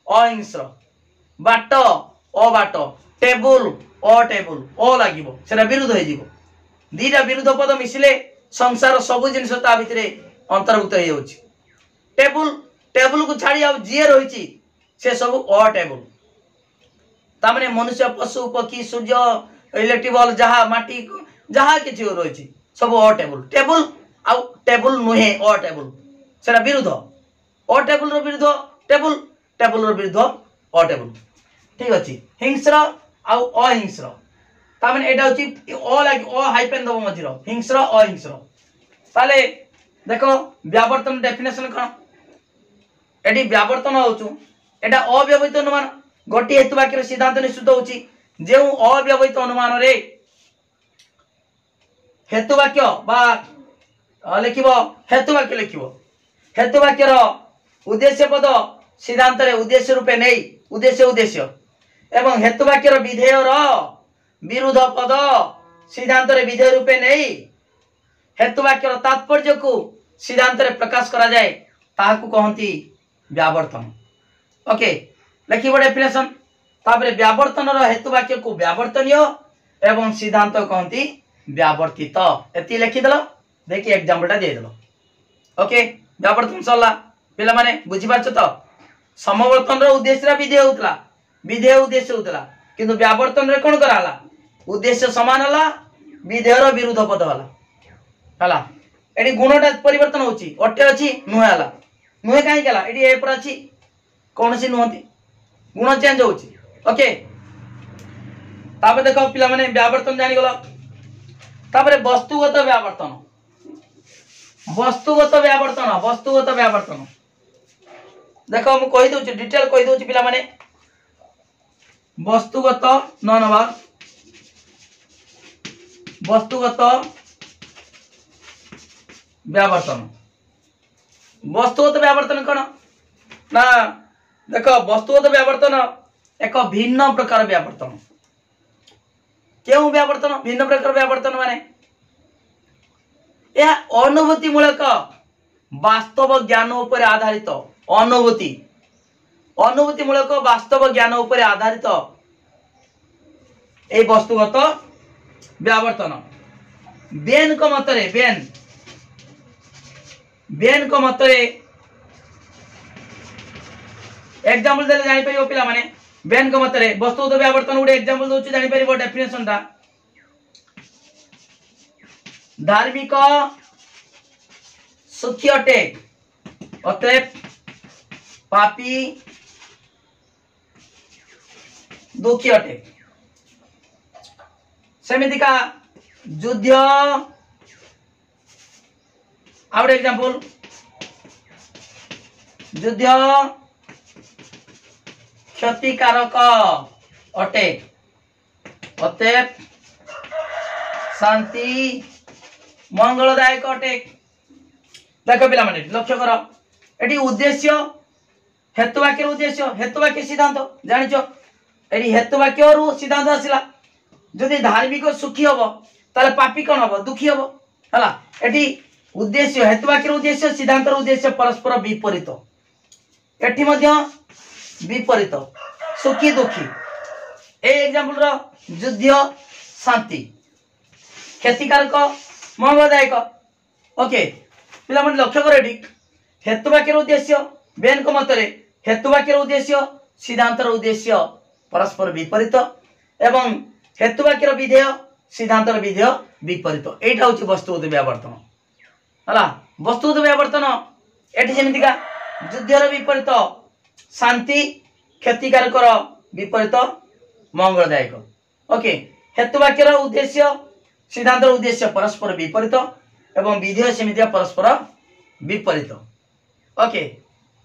अहिंस्र बाट अबाट टेबुल अटेबुल अ लागिबो सेटा विरुद्ध होई जिवो दीटा विरुद्ध पद मिसिले संसार सब जिनिस ता भितरे अंतर्भुक्त होई जाउछि टेबुल टेबुल को छाड़ी आ जे रहिछि से सब अटेबुल ता माने मनुष्य पशु पक्षी सूर्य इलेक्ट्रिक बल्ब जहा माटी जहा किछि रहिछि सब अटेबुल टेबुल आ टेबुल नुहे अटेबुल सेटा विरुद्ध अटेबुल रो विरुद्ध टेबुल टेबुल रो विरुद्ध अटेबुल ठीक अछि हिंस्र आ अहिंस्र ता माने एटा होछि अ लाग अ हाइपेन दबो मझिरो हिंस्र अहिंस्र ताले देखो व्यावर्तन डेफिनेशन कोन एडी व्यावर्तन होछु एटा अव्यवहित अनुमान गोटी हेतु वाक्यर सिद्धांत निश्चित होछि जे अव्यवहित अनुमान रे हेतु वाक्य बा लिखिबो हेतु वाक्य लिखिबो हेतु वाक्यर उद्देश्य पद सिद्धांत रे उद्देश्य रूपे नै उद्देश्य उद्देश्य एवं हेतु वाक्यर विधेय रो विरुद्ध पद सिद्धांत रे विधेय रूपे नै हेतु वाक्यर तात्पर्य को सिद्धांत रे प्रकाश करा जाए ताहाकु कहंती व्यावर्तन ओके लिखिबो डेफिनेशन तापरे व्यावर्तन रो हेतु वाक्य को व्यावर्तनीय एवं सिद्धांत कहंती व्यावर्तित एति लिखि देलो देखि एग्जांपल दे देलो ओके व्यावर्तन सरला पिला माने बुझि पाछ तो समवर्तन रो उद्देश्य रा विधेय उद्देश्य होतला किंतु व्यावर्तन रे कोन कराला उद्देश्य समान हला विधेय रो विरुद्ध पद हला एडी गुणटा परिवर्तन होची अटे अछि नुहे हला नुहे काई केला एडी ए पर अछि कोनसी नुहंती गुण चेंज होची ओके तापर देखो पिला माने व्यावर्तन जानि गलो तापर वस्तुगत व्यावर्तन वस्तुगत व्यावर्तन देखो मु कहि दोची डिटेल कहि दोची पिला माने वस्तुगत ननवा वस्तुगत व्यावर्तन कोन ना देखो वस्तुगत व्यावर्तन एक भिन्न प्रकार व्यावर्तन केउ व्यावर्तन भिन्न प्रकार व्यावर्तन माने या अनुभूति मूलक वास्तव ज्ञान उपर आधारित अनुभूति मूलक वास्तव ज्ञान उपर आधारित ए वस्तुगत व्यावर्तन बेन को मतरे बेन को मतरे एग्जांपल देले जानि परियो पिला माने बेन को मतरे वस्तुगत व्यावर्तन उडे एग्जांपल दोछु जानि परिबो डेफिनेशन ता धार्मिक सुखी अटे अतएव पापी दुखी अटे सेमिति का युद्ध आउट एग्जांपल युद्ध क्षतिकारक अटे अतएव शांति मंगलदायक अटे देख पिला माने लक्ष्य कर एटी उद्देश्य हेतुवाक्य सिद्धांत जानिचो एटी हेतुवाक्य रु सिद्धांत आसिला जदि धार्मिक सुखी हबो ताले पापी कोन हबो दुखी हबो हला एटी उद्देश्य हेतुवाक्य उद्देश्य सिद्धांत उद्देश्य परस्पर विपरीत एटी मध्य विपरीत सुखी दुखी ए एग्जांपल रो युद्ध शांति क्षतिकारक मंगलदायक ओके पिला मन लक्ष्य कर एटी हेतुवाक्य उद्देश्य बेन को मतरे हेतुवाक्य उद्देश्य सिद्धांत उद्देश्य परस्पर विपरीत एवं हेतुवाक्य विधेय सिद्धांत विधेय विपरीत एटा होची वस्तुगत व्यावर्तन हला वस्तुगत व्यावर्तन एटी जेमितिका युद्धर विपरीत शांति क्षतिकारक विपरीत मंगलदायक। ओके हेतुवाक्यर उद्देश्य सिद्धांत उद्देश्य परस्पर विपरीत एवं विधेय सेमितिया परस्पर विपरीत। ओके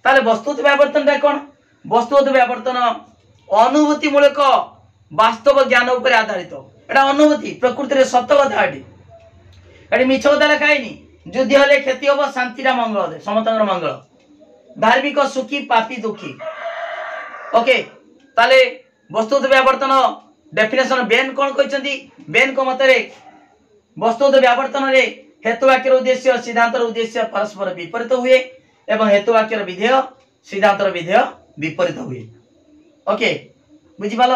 ताले वस्तुत व्यावर्तन कौन वस्तुत व्यावर्तन अनुभूति मूलक वास्तव ज्ञान उपर आधारित एटा अनुभूति प्रकृति सत कथा एटी मिछ कथा लिखाईनी युद्ध हेले क्षति हम शांति मंगल समस्त मंगल धार्मिक सुखी पापी दुखी। ओके ताले वस्तुत व्यावर्तन डेफिनेशन बेन कौन कहते बेन को मतरे वस्तुत व्यावर्तन रे हेतुवाक्यर उद्देश्य सिद्धांतर उद्देश्य परस्पर विपरीत हुए एवं हेतुवाक्यर विधेय सिद्धांतर विधेय विपरीत हुए। ओके बुझिपाल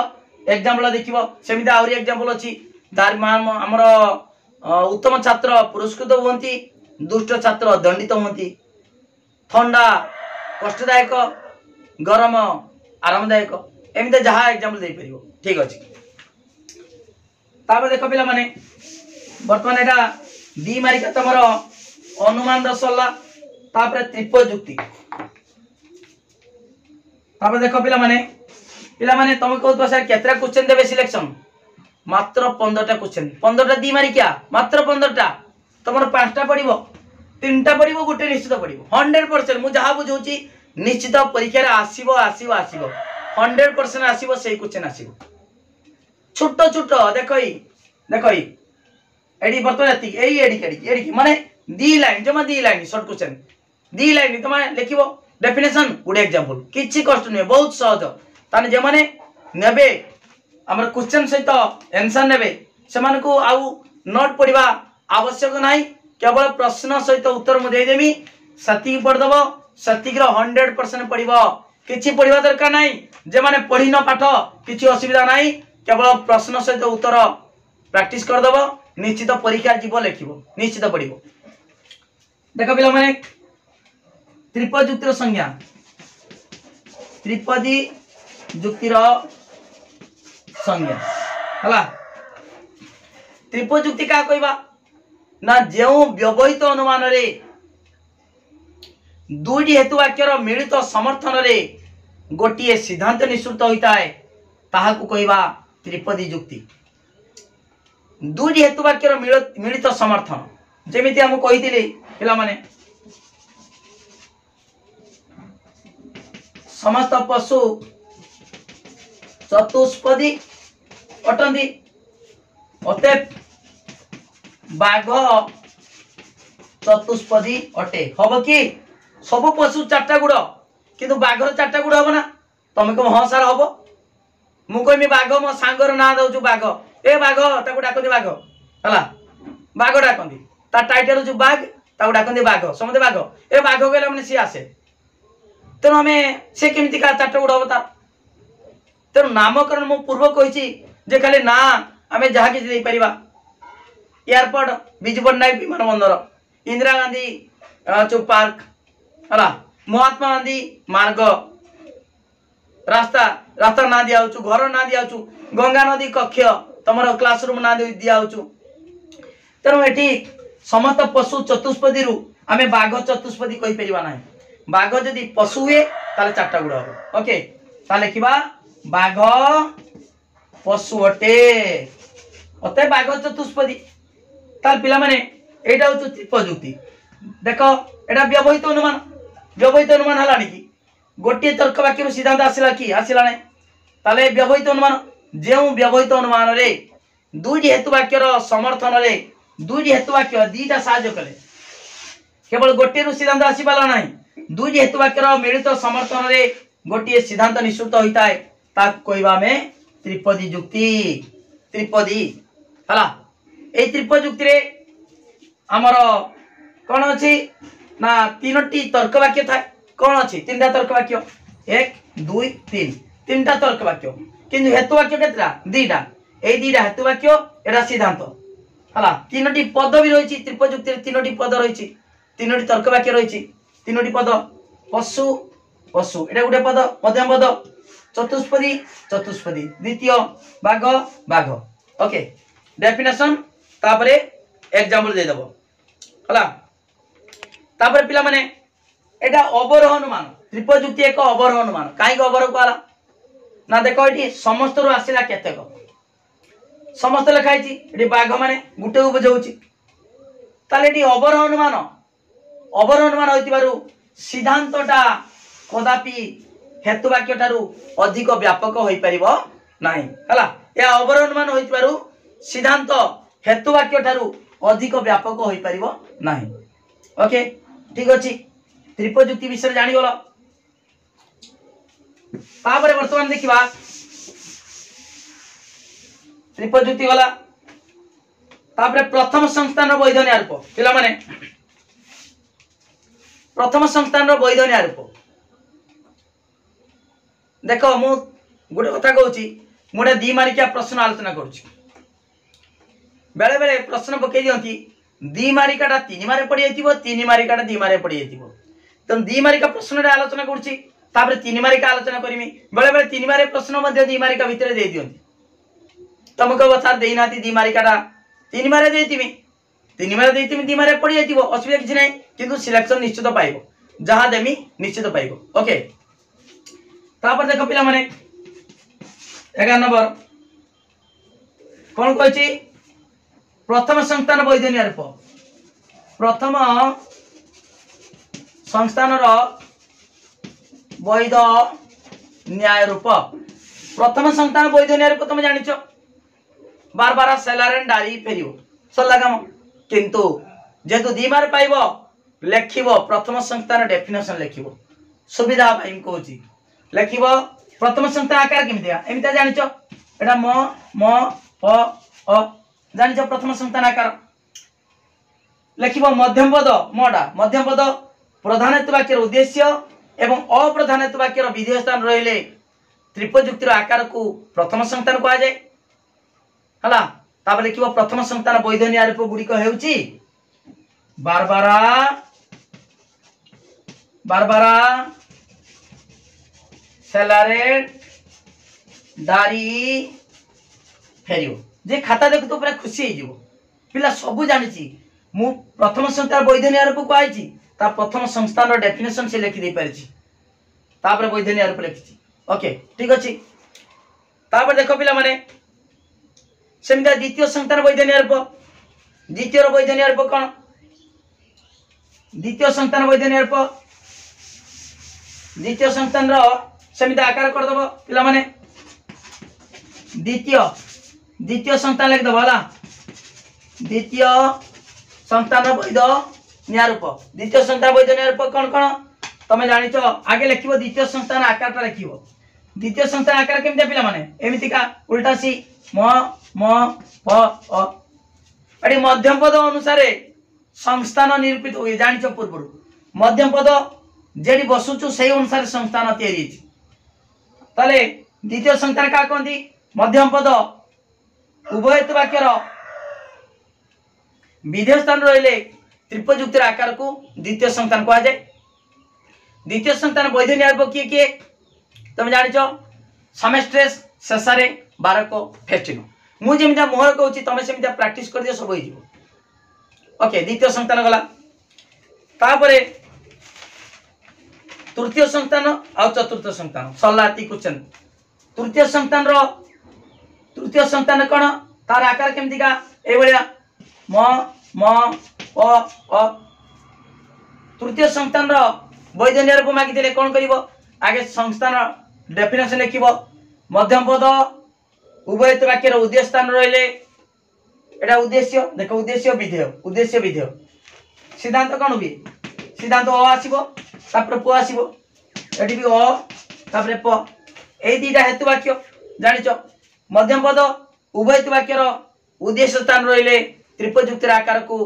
एग्जांपल देखिबो सेमिति आउरी एग्जांपल अछि तार हमर उत्तम छात्र पुरस्कृत हुअंती दुष्ट छात्र दंडित हुअंती ठंडा कष्टदायक गरम आरामदायक एमिते जहा एग्जांपल दे परिबो ठीक अछि। तापर देखो पिला माने वर्तमान एटा दी मारिका तमर अनुमान रसला तापर त्रिपद जुक्ति तापर देखो पिला माने तुम कहत सर केतरा क्वेश्चन देबे सिलेक्शन मात्र 15टा क्वेश्चन 15टा दी मारिका मात्र 15टा तमर 5टा पड़िबो 3टा पड़िबो गुटे निश्चित पड़िबो 100% मु जहा बुझौची निश्चित परीक्षा रे आसीबो आसीबो आसीबो 100% आसीबो सेही क्वेश्चन आसीबो छोटो छोटो देखई एडी बर्तमान एडी माने दी लाइन जमा दी लाइन शॉर्ट क्वेश्चन दी लाइन तुम लिखिबो डेफिनेशन गुड एग्जांपल किछि कष्ट नहीं बहुत सहज ताने जे माने नेबे हमर क्वेश्चन सहित आंसर नेबे समान को आउ नोट पढ़िबा आवश्यक नाही केवल प्रश्न सहित उत्तर मु दे देमी सती पढ़ दबो सती 100% पढ़िबो किछि पढ़िबा दरकार नाही जे माने पढ़ी न पाठ किछि असुविधा नाही केवल प्रश्न सहित उत्तर प्रैक्टिस कर दबो निश्चित परीक्षा जीव लिखिबो निश्चित पढ़िबो। देखो पिला माने त्रिपद जुक्तिर संज्ञा त्रिपदी जुक्तिर संज्ञा हला त्रिपद जुक्ति का कहबा ना जेउ व्यवहित अनुमान रे दुईटी हेतु वाक्यर मिलित समर्थन रे गोटिए सिद्धांत निश्चित होता है ताहा को कहबा त्रिपदी जुक्ति। दुईटी हेतु वाक्यर मिलित समर्थन जेमिति हम कहिथिले पिला माने समस्त पशु चतुष्पदी अटंदी अते बाघ चतुष्पदी अटे हम कि सब पशु 4टा गुड़ किंतु बाघर 4टा गुड़ हम ना तुम कह हाँ सार हम मु कहमी बाघ मो सांगर ना दउछु बाघ ए बाघ ताको डाकंदी बाघ हला बाघ डाकंदी ता टाइटल जो बाघ ताको डाकंदी बाघ समझे बाघ ए बाघ कहले माने सी आसे तेणु आम से केमी का 4टा गुड़ हम तार तेणु नामकरण मु पूर्व कही जे खाली ना आम जहाँ किसी दे परिबा एयरपोर्ट विजु पट्टनायक विमान बंदर इंदिरा गांधी जो पार्क हला महात्मा गांधी मार्ग रास्ता रास्ता ना दिया घर ना दिया गंगा नदी कक्ष तुम क्लासरूम ना दिया तेणु ये समस्त पशु चतुष्पदी आम बाघ चतुष्पदी कही परिबा ना बाघ जदि पशु हुए ताले 4टा गुड़ हम ओके ताले लिखिबा बाघ पशु अटे अते बाघ चतुष्पदी ताल पिला माने एटा हो त्रिपद जुक्ति। देखो एटा व्यवहित अनुमान हलानी कि गोटे तर्क वाक्य सिद्धांत आसिला कि आसिला नै ताले व्यवहित अनुमान जेउ व्यवहित अनुमान रे दुईटी हेतु वाक्यर समर्थन रे दुईटी हेतु वाक्य दीटा साहाय्य कले केवल गोटे रु सिद्धांत आसी पाला नै दुईटी हेतु वाक्यर मिलित समर्थन रे गोटे सिद्धांत निश्चित होता है ताक कहबा में त्रिपदी जुक्ति त्रिपदी हला ए त्रिपद जुक्ति रे हमर कोन अछि ना 3टी तर्क वाक्य था कोन अछि 3टा तर्क वाक्य 1 2 3 3टा तर्क वाक्य किंतु हेतु वाक्य केतरा 2टा ए 2टा हेतु वाक्य एटा सिद्धांत हला 3टी पद भी रहिछि त्रिपद जुक्ति रे 3टी पद रहिछि 3टी तर्क वाक्य रहिछि 3टी पद पशु पशु एटा गुटे पद मध्यम पद चतुष्पदी चतुष्पदी द्वितीय बाघ बाघ ओके डेफिनेशन तापरे एग्जांपल दे दबो हला तापरे पिला माने एटा अवरोह अनुमान त्रिपद जुक्ति एक अवरोह अनुमान काई को अवरोह कहला ना देख ये समस्त आसला केतेक समस्त लिखाई ये बाघ मैंने गोटे को बुझाऊँगी ताले अवर अनुमान हो सिद्धांतटा कदापि हेतुवाक्य ठारू अधिक व्यापक हो पार ना है अवर अनुमान हो सिद्धांत हेतुवाक्य ठारू अधिक व्यापक हो पार ना। ओके ठीक अच्छे त्रिपजुक्ति विषय जानीगल तापर वर्तमान देखा त्रिपजुक्ति गला तापर प्रथम संस्थान वैध न्यारूप पिला माने प्रथम संस्थान वैध न्यारूप देख मु गोटे कथा कहूँ मुझे दी मारिकिया प्रश्न आलोचना करुच्ची बेले बेले प्रश्न पकई दिखती दी मारिकाटा तीन मारे पड़ जाइए तीन मारिकाटा दी मारे पड़ जाइए तेणु दी मारिका प्रश्न आलोचना करुच्ची तापर तीन मारिका आलोचना करमी बेले बेले तीन मारे प्रश्न दी मारिका भितर दे दिखती तुम कह सार देना दी मारिकाटा तीन मारे देती तीन मारे देती दी मारे पड़ जाइए असुविधा किसी ना कि सिलेक्शन निश्चित पाइब जहाँ देमी निश्चित पाइब। ओके तापर देख पिला माने 11 नंबर कौन कही प्रथम संस्थान वैध न्यारूप प्रथम संस्थान वैध न्याय रूप प्रथम संस्थान वैध न्याय रूप तुम जानिच बार बार सेलारेन डारी फेर सरला काम किंतु जेहेतु दी मार पाइब लेखिब प्रथम संस्थान डेफिनेशन लेखिब सुविधा कहूँ लेखिब प्रथम संस्थान आकार केमितिया एमितिया जानिच एटा म म प अ जानिच प्रथम संस्थान आकार लेखिब मध्यम पद मडा मध्यम पद प्रधानत्व वाक्यर उद्देश्य एवं अप्रधानत्व वाक्यर विधेय स्थान रहिले त्रिपजुक्तिर आकार को प्रथम संस्थान कहा जाए हला तापर लिखिब प्रथम संस्थान वैध न्यारूप गुड़िक हेउची बारबारा बारबारा सेलारेट दारी फेरियो जे खाता देख तो पूरा खुशी हो पिला सब जानी मु प्रथम संस्थान वैध न्यारूप कही ता प्रथम संस्थान डेफिनेशन से लिखि दे पारिछि तापर वैध न्यारूप लिखिछि। ओके ठीक अछि तापर देखो पिला माने सेमिता द्वितीय संस्थान वैध न्यारूप द्वितीय वैध न्यारूप कोन द्वितीय संस्थान वैध न्यारूप द्वितीय संस्थान सेमिता आकार कर दबो पिला माने द्वितीय संस्थान लिख दबो हला द्वितीय संस्थान वैध न्यारूप द्वितीय संस्थान वैध न्यारूप कौन कौन तुम जानिच आगे लिखिबो द्वितीय संस्थान आकारटा लिखिबो द्वितीय संस्थान आकार केमितिया पिला माने एमितिका उल्टा सी म प अ एडी मध्यम पद अनुसार संस्थान निरूपित हुए जानिच पूर्व मध्यम पद जेडी बसुचु से अनुसार संस्थान तैयारी ताले द्वितीय संस्थान का कहती मध्यम पद उभयत्व वाक्यर विधेय स्थान रहिले त्रिपजुक्तिर आकार को द्वितीय संस्थान कहा जाए। द्वितीय संस्थान वैध न्यारूप किए किए तुम जानिच समेस्ट्रेस शेषारे बारक फेस्टिनो मु जेमिता मोहर कहूँ तुम सेमिता प्रैक्टिस कर दियो सब हो। ओके द्वितीय संस्थान गला तापरे तृतीय संस्थान आ चतुर्थ संस्थान सल्लाती क्वेश्चन तृतीय संस्थान कौन तार आकार केमतिका ए भलिया म प अ तृतीय संस्थान वैध न्यारूप मागिले कौन करिवो आगे संस्थान डेफिनेशन लिखिब मध्यम पद उभयत्व वाक्यर उद्देश्य स्थान रहिले एटा उद्देश्य देखो उद्देश्य विधेय सिद्धांत कौन भी सिद्धांत अ आसीबो तापर प आसीबो एटी भी अ तापर प ए दीटा हेतु वाक्य जानिच मध्यम पद उभयत्व वाक्यर उद्देश्य स्थान रहिले त्रिपजुक्तिर आकार को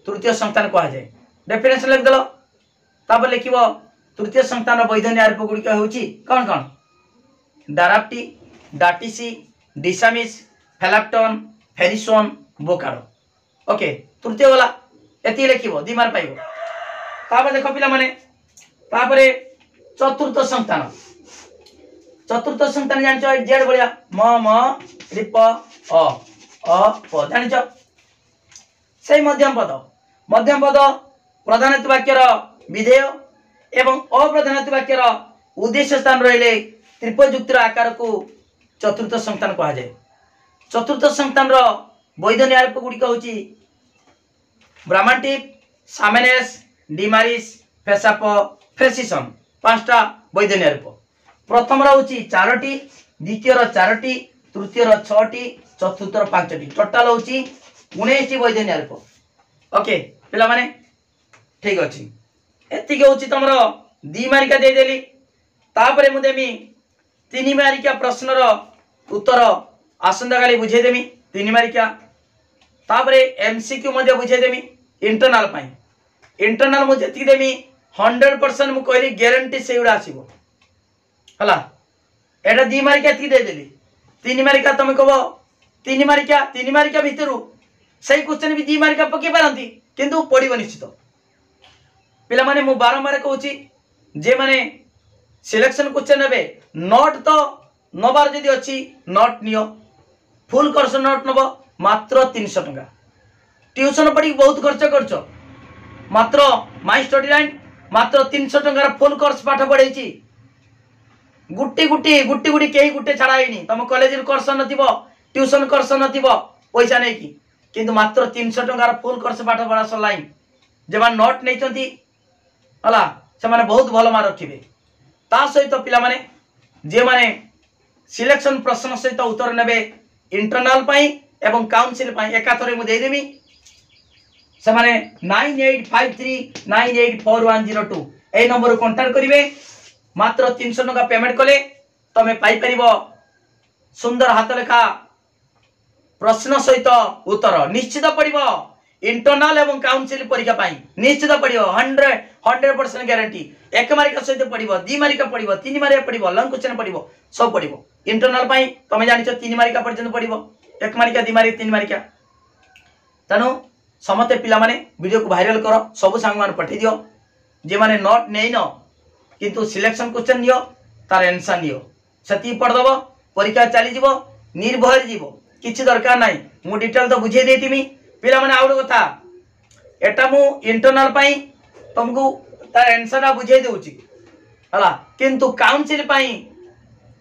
तृतीय संस्थान कहा जाए। डेफिनेशन लिख देलो तापर लिखिबो तृतीय संस्थान वैध न्यारूप गुड़िक होउची कौन कौन दाराप्टी डाटिसी डिसामिस फेलाप्टन फेरिसोन बोकारो। ओके तृतीय वाला एति लिखिबो दी मार पाइबो तापर देखो पिला माने तापर चतुर्थ संस्थान जानिचो जेड बलिया म रिप अ प जानिचो से मध्यम पद प्रधानत्व वाक्यर विधेय एवं अप्रधानत्व वाक्यर उद्देश्य स्थान रहिले त्रिपयुक्तर आकार को चतुर्थ संतान कहा जाए। चतुर्थ संतान रो वैध न्यायरूप गुड़िक हूँ ब्राह्मणटिप, सामेनेस, डिमारिस, फेसाप, फ्रेसिसम, पांचटा वैध न्यायरूप। प्रथम रही 4टी, द्वितीय 4टी, तृतीय 6टी, चतुर्थ 5टी, टोटाल हूँ 19 वैध न्यायरूप। ओके पिला माने ठीक अच्छी एतिक हूँ तुम 2 मारिका देदेली। तापर मुझे 3 मारिका प्रश्नर उत्तर आसंता काली बुझेदेमी 3 मारिका। तापर एमसीक्यू मध्य बुझेदेमी इंटरनाल पाई। इंटरनाल मुझे जी देमी 100% मु कहली ग्यारंटी से गुड़ा आसीबो हला। एटा 2 मारिका एतिक देदेली। 3 मारिका तुम कह 3 मारिका भितर सही क्वेश्चन भी 2 मारिका पकई पारती किंतु पड़ो निश्चित। पिला माने मु बारंबार कहूँ जे माने सिलेक्शन क्वेश्चन ने नोट तो नबार जदि अच्छी note neo. Full course note नब मात्र 300 टंका। ट्यूशन पढ़ी बहुत खर्च करछ मात्र माई स्टडी लाइन मात्र 300 टंकार फुल कोर्स पाठ पढ़े गुटी गुटी गुटी गुटी कहीं गुटे छाड़ाईनी। तुम कॉलेज कोर्स नथिबो ट्यूशन कोर्स नथिबो पैसा नहीं किंतु मात्र 300 टंकार फुल कोर्स पाठ पढ़ा सरलाइन। जे मान नोट नहीं चंती हला से माने बहुत भल मार्क रखिबे। ता सहित पिला माने जे माने सिलेक्शन प्रश्न सहित उत्तर नेबे इंटरनल पाई एवं काउंसिल पाई एकाथरे मु दे देमी। से माने 9853984102 ए नंबर कांटेक्ट करिवे। मात्र 300 टका पेमेंट कले तमे पाई परिबो सुंदर हाथ लेखा प्रश्न सहित उत्तर। निश्चित पड़िबो इंटरनल एवं काउंसिल परीक्षा पाई निश्चित पड़िबो 100% गारंटी। 1 मारिका सहित पड़िबो 2 मारिका पड़िबो 3 मारिका पड़िबो लंग क्वेश्चन पड़िबो सब पड़िबो। इंटरनल पाई तमे जानिछो 3 मारिका पर्यंत पड़िबो 1 मारिका 2 मारिका 3 मारिका। तनु समते पिला माने वीडियो को वायरल करो सब सांग मान पठे दियो। जे माने नोट नै न किंतु सिलेक्शन क्वेश्चन नियो तार आंसर नियो सती पढ़ दबो परीक्षा चली जीवो निर्भय जीवो किछि दरकार नाही। मु डिटेल तो बुझे देतिमी पिला माने आउड कथा एटा मु इंटरनल पाई तुमको तार आंसर आ बुझे देउची हला किंतु काउंसिल पाई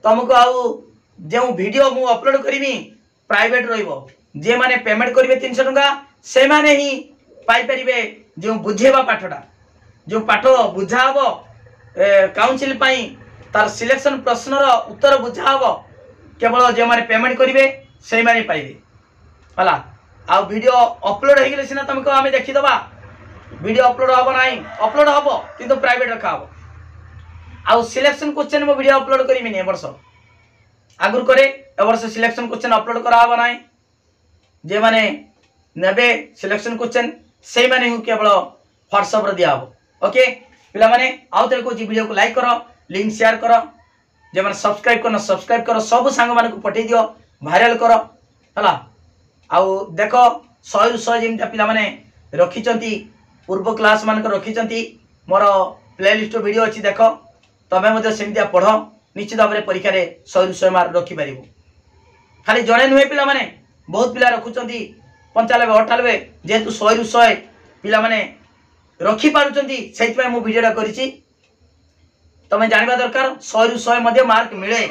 तुमको आउ जे वीडियो मु अपलोड करिमी प्राइवेट रहिबो। जे माने पेमेंट करिवे 300 टका से माने ही पाई परिबे जे बुझेबा पाठटा जो पाठ बुझा हबो काउंसिल पाई तार सिलेक्शन प्रश्नर उत्तर बुझा हबो केवल जे माने पेमेंट करिवे से माने पाइबे हला। आ वीडियो अपलोड हो गले सिना तुमको आमे देखि दबा वीडियो अपलोड हबो नाही अपलोड हबो किंतु प्राइवेट रखा हबो। आ सिलेक्शन क्वेश्चन मो वीडियो अपलोड करिमी ने वर्ष आगुर करे ए वर्ष सिलेक्शन क्वेश्चन अपलोड करा हबो नाही। जे माने नेबे सिलेक्शन क्वेश्चन से माने हु केवल व्हाट्सएप रे दिया हबो। ओके पिला माने आउ तेरे को वीडियो को लाइक करो लिंक शेयर करो जे माने सब्सक्राइब करना सब्सक्राइब करो सब सांग मान को पठे दियो वायरल करो हला। आउ देखो 100 रु 100 जेमता पिला माने रखिचंती पूर्व क्लास मान को रखिचंती मोर प्लेलिस्ट वीडियो अछि देखो तमे मते सेमितिया पढो निश्चित भाबरे परीक्षा रे 100 रु 100 मार्क रखि परिबो। खाली जणे नुहे पिला माने बहुत पिला रखुचंती 95 98 जेतु 100 रु 100 पिला माने रखि पारुचंती सेति पय मु वीडियोटा करिछि। तमे जानिबा दरकार 100 रु 100 मध्ये मार्क मिले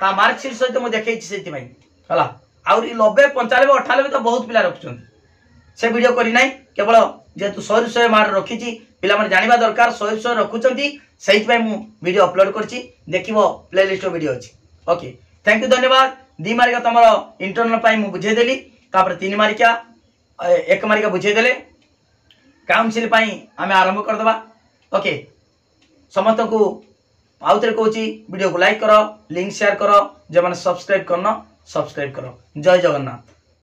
ता मार्क शीट सहित मु देखैछि सेति पय हला। आउरी 90 95 98 तो बहुत पिला रखुचंती से वीडियो करी नाही केवल जेतु 100 रु 100 मार्क रखिछि पिला माने जानिबा दरकार 100 रु 100 रखुचंती सेति पय मु वीडियो अपलोड करछि देखिबो प्लेलिस्ट वीडियो अछि। ओके थैंक यू धन्यवाद। 2 मार्का तमरो इंटरनल पाई मु बुझे देली तापर 3 मार्का 1 मार्का बुझे देले काउंसिल पाई आमे आरंभ कर दबा। ओके समस्त को आउतरे कहूची वीडियो को लाइक करो लिंक शेयर करो जे माने सब्सक्राइब करना सब्सक्राइब करो। जय जगन्नाथ।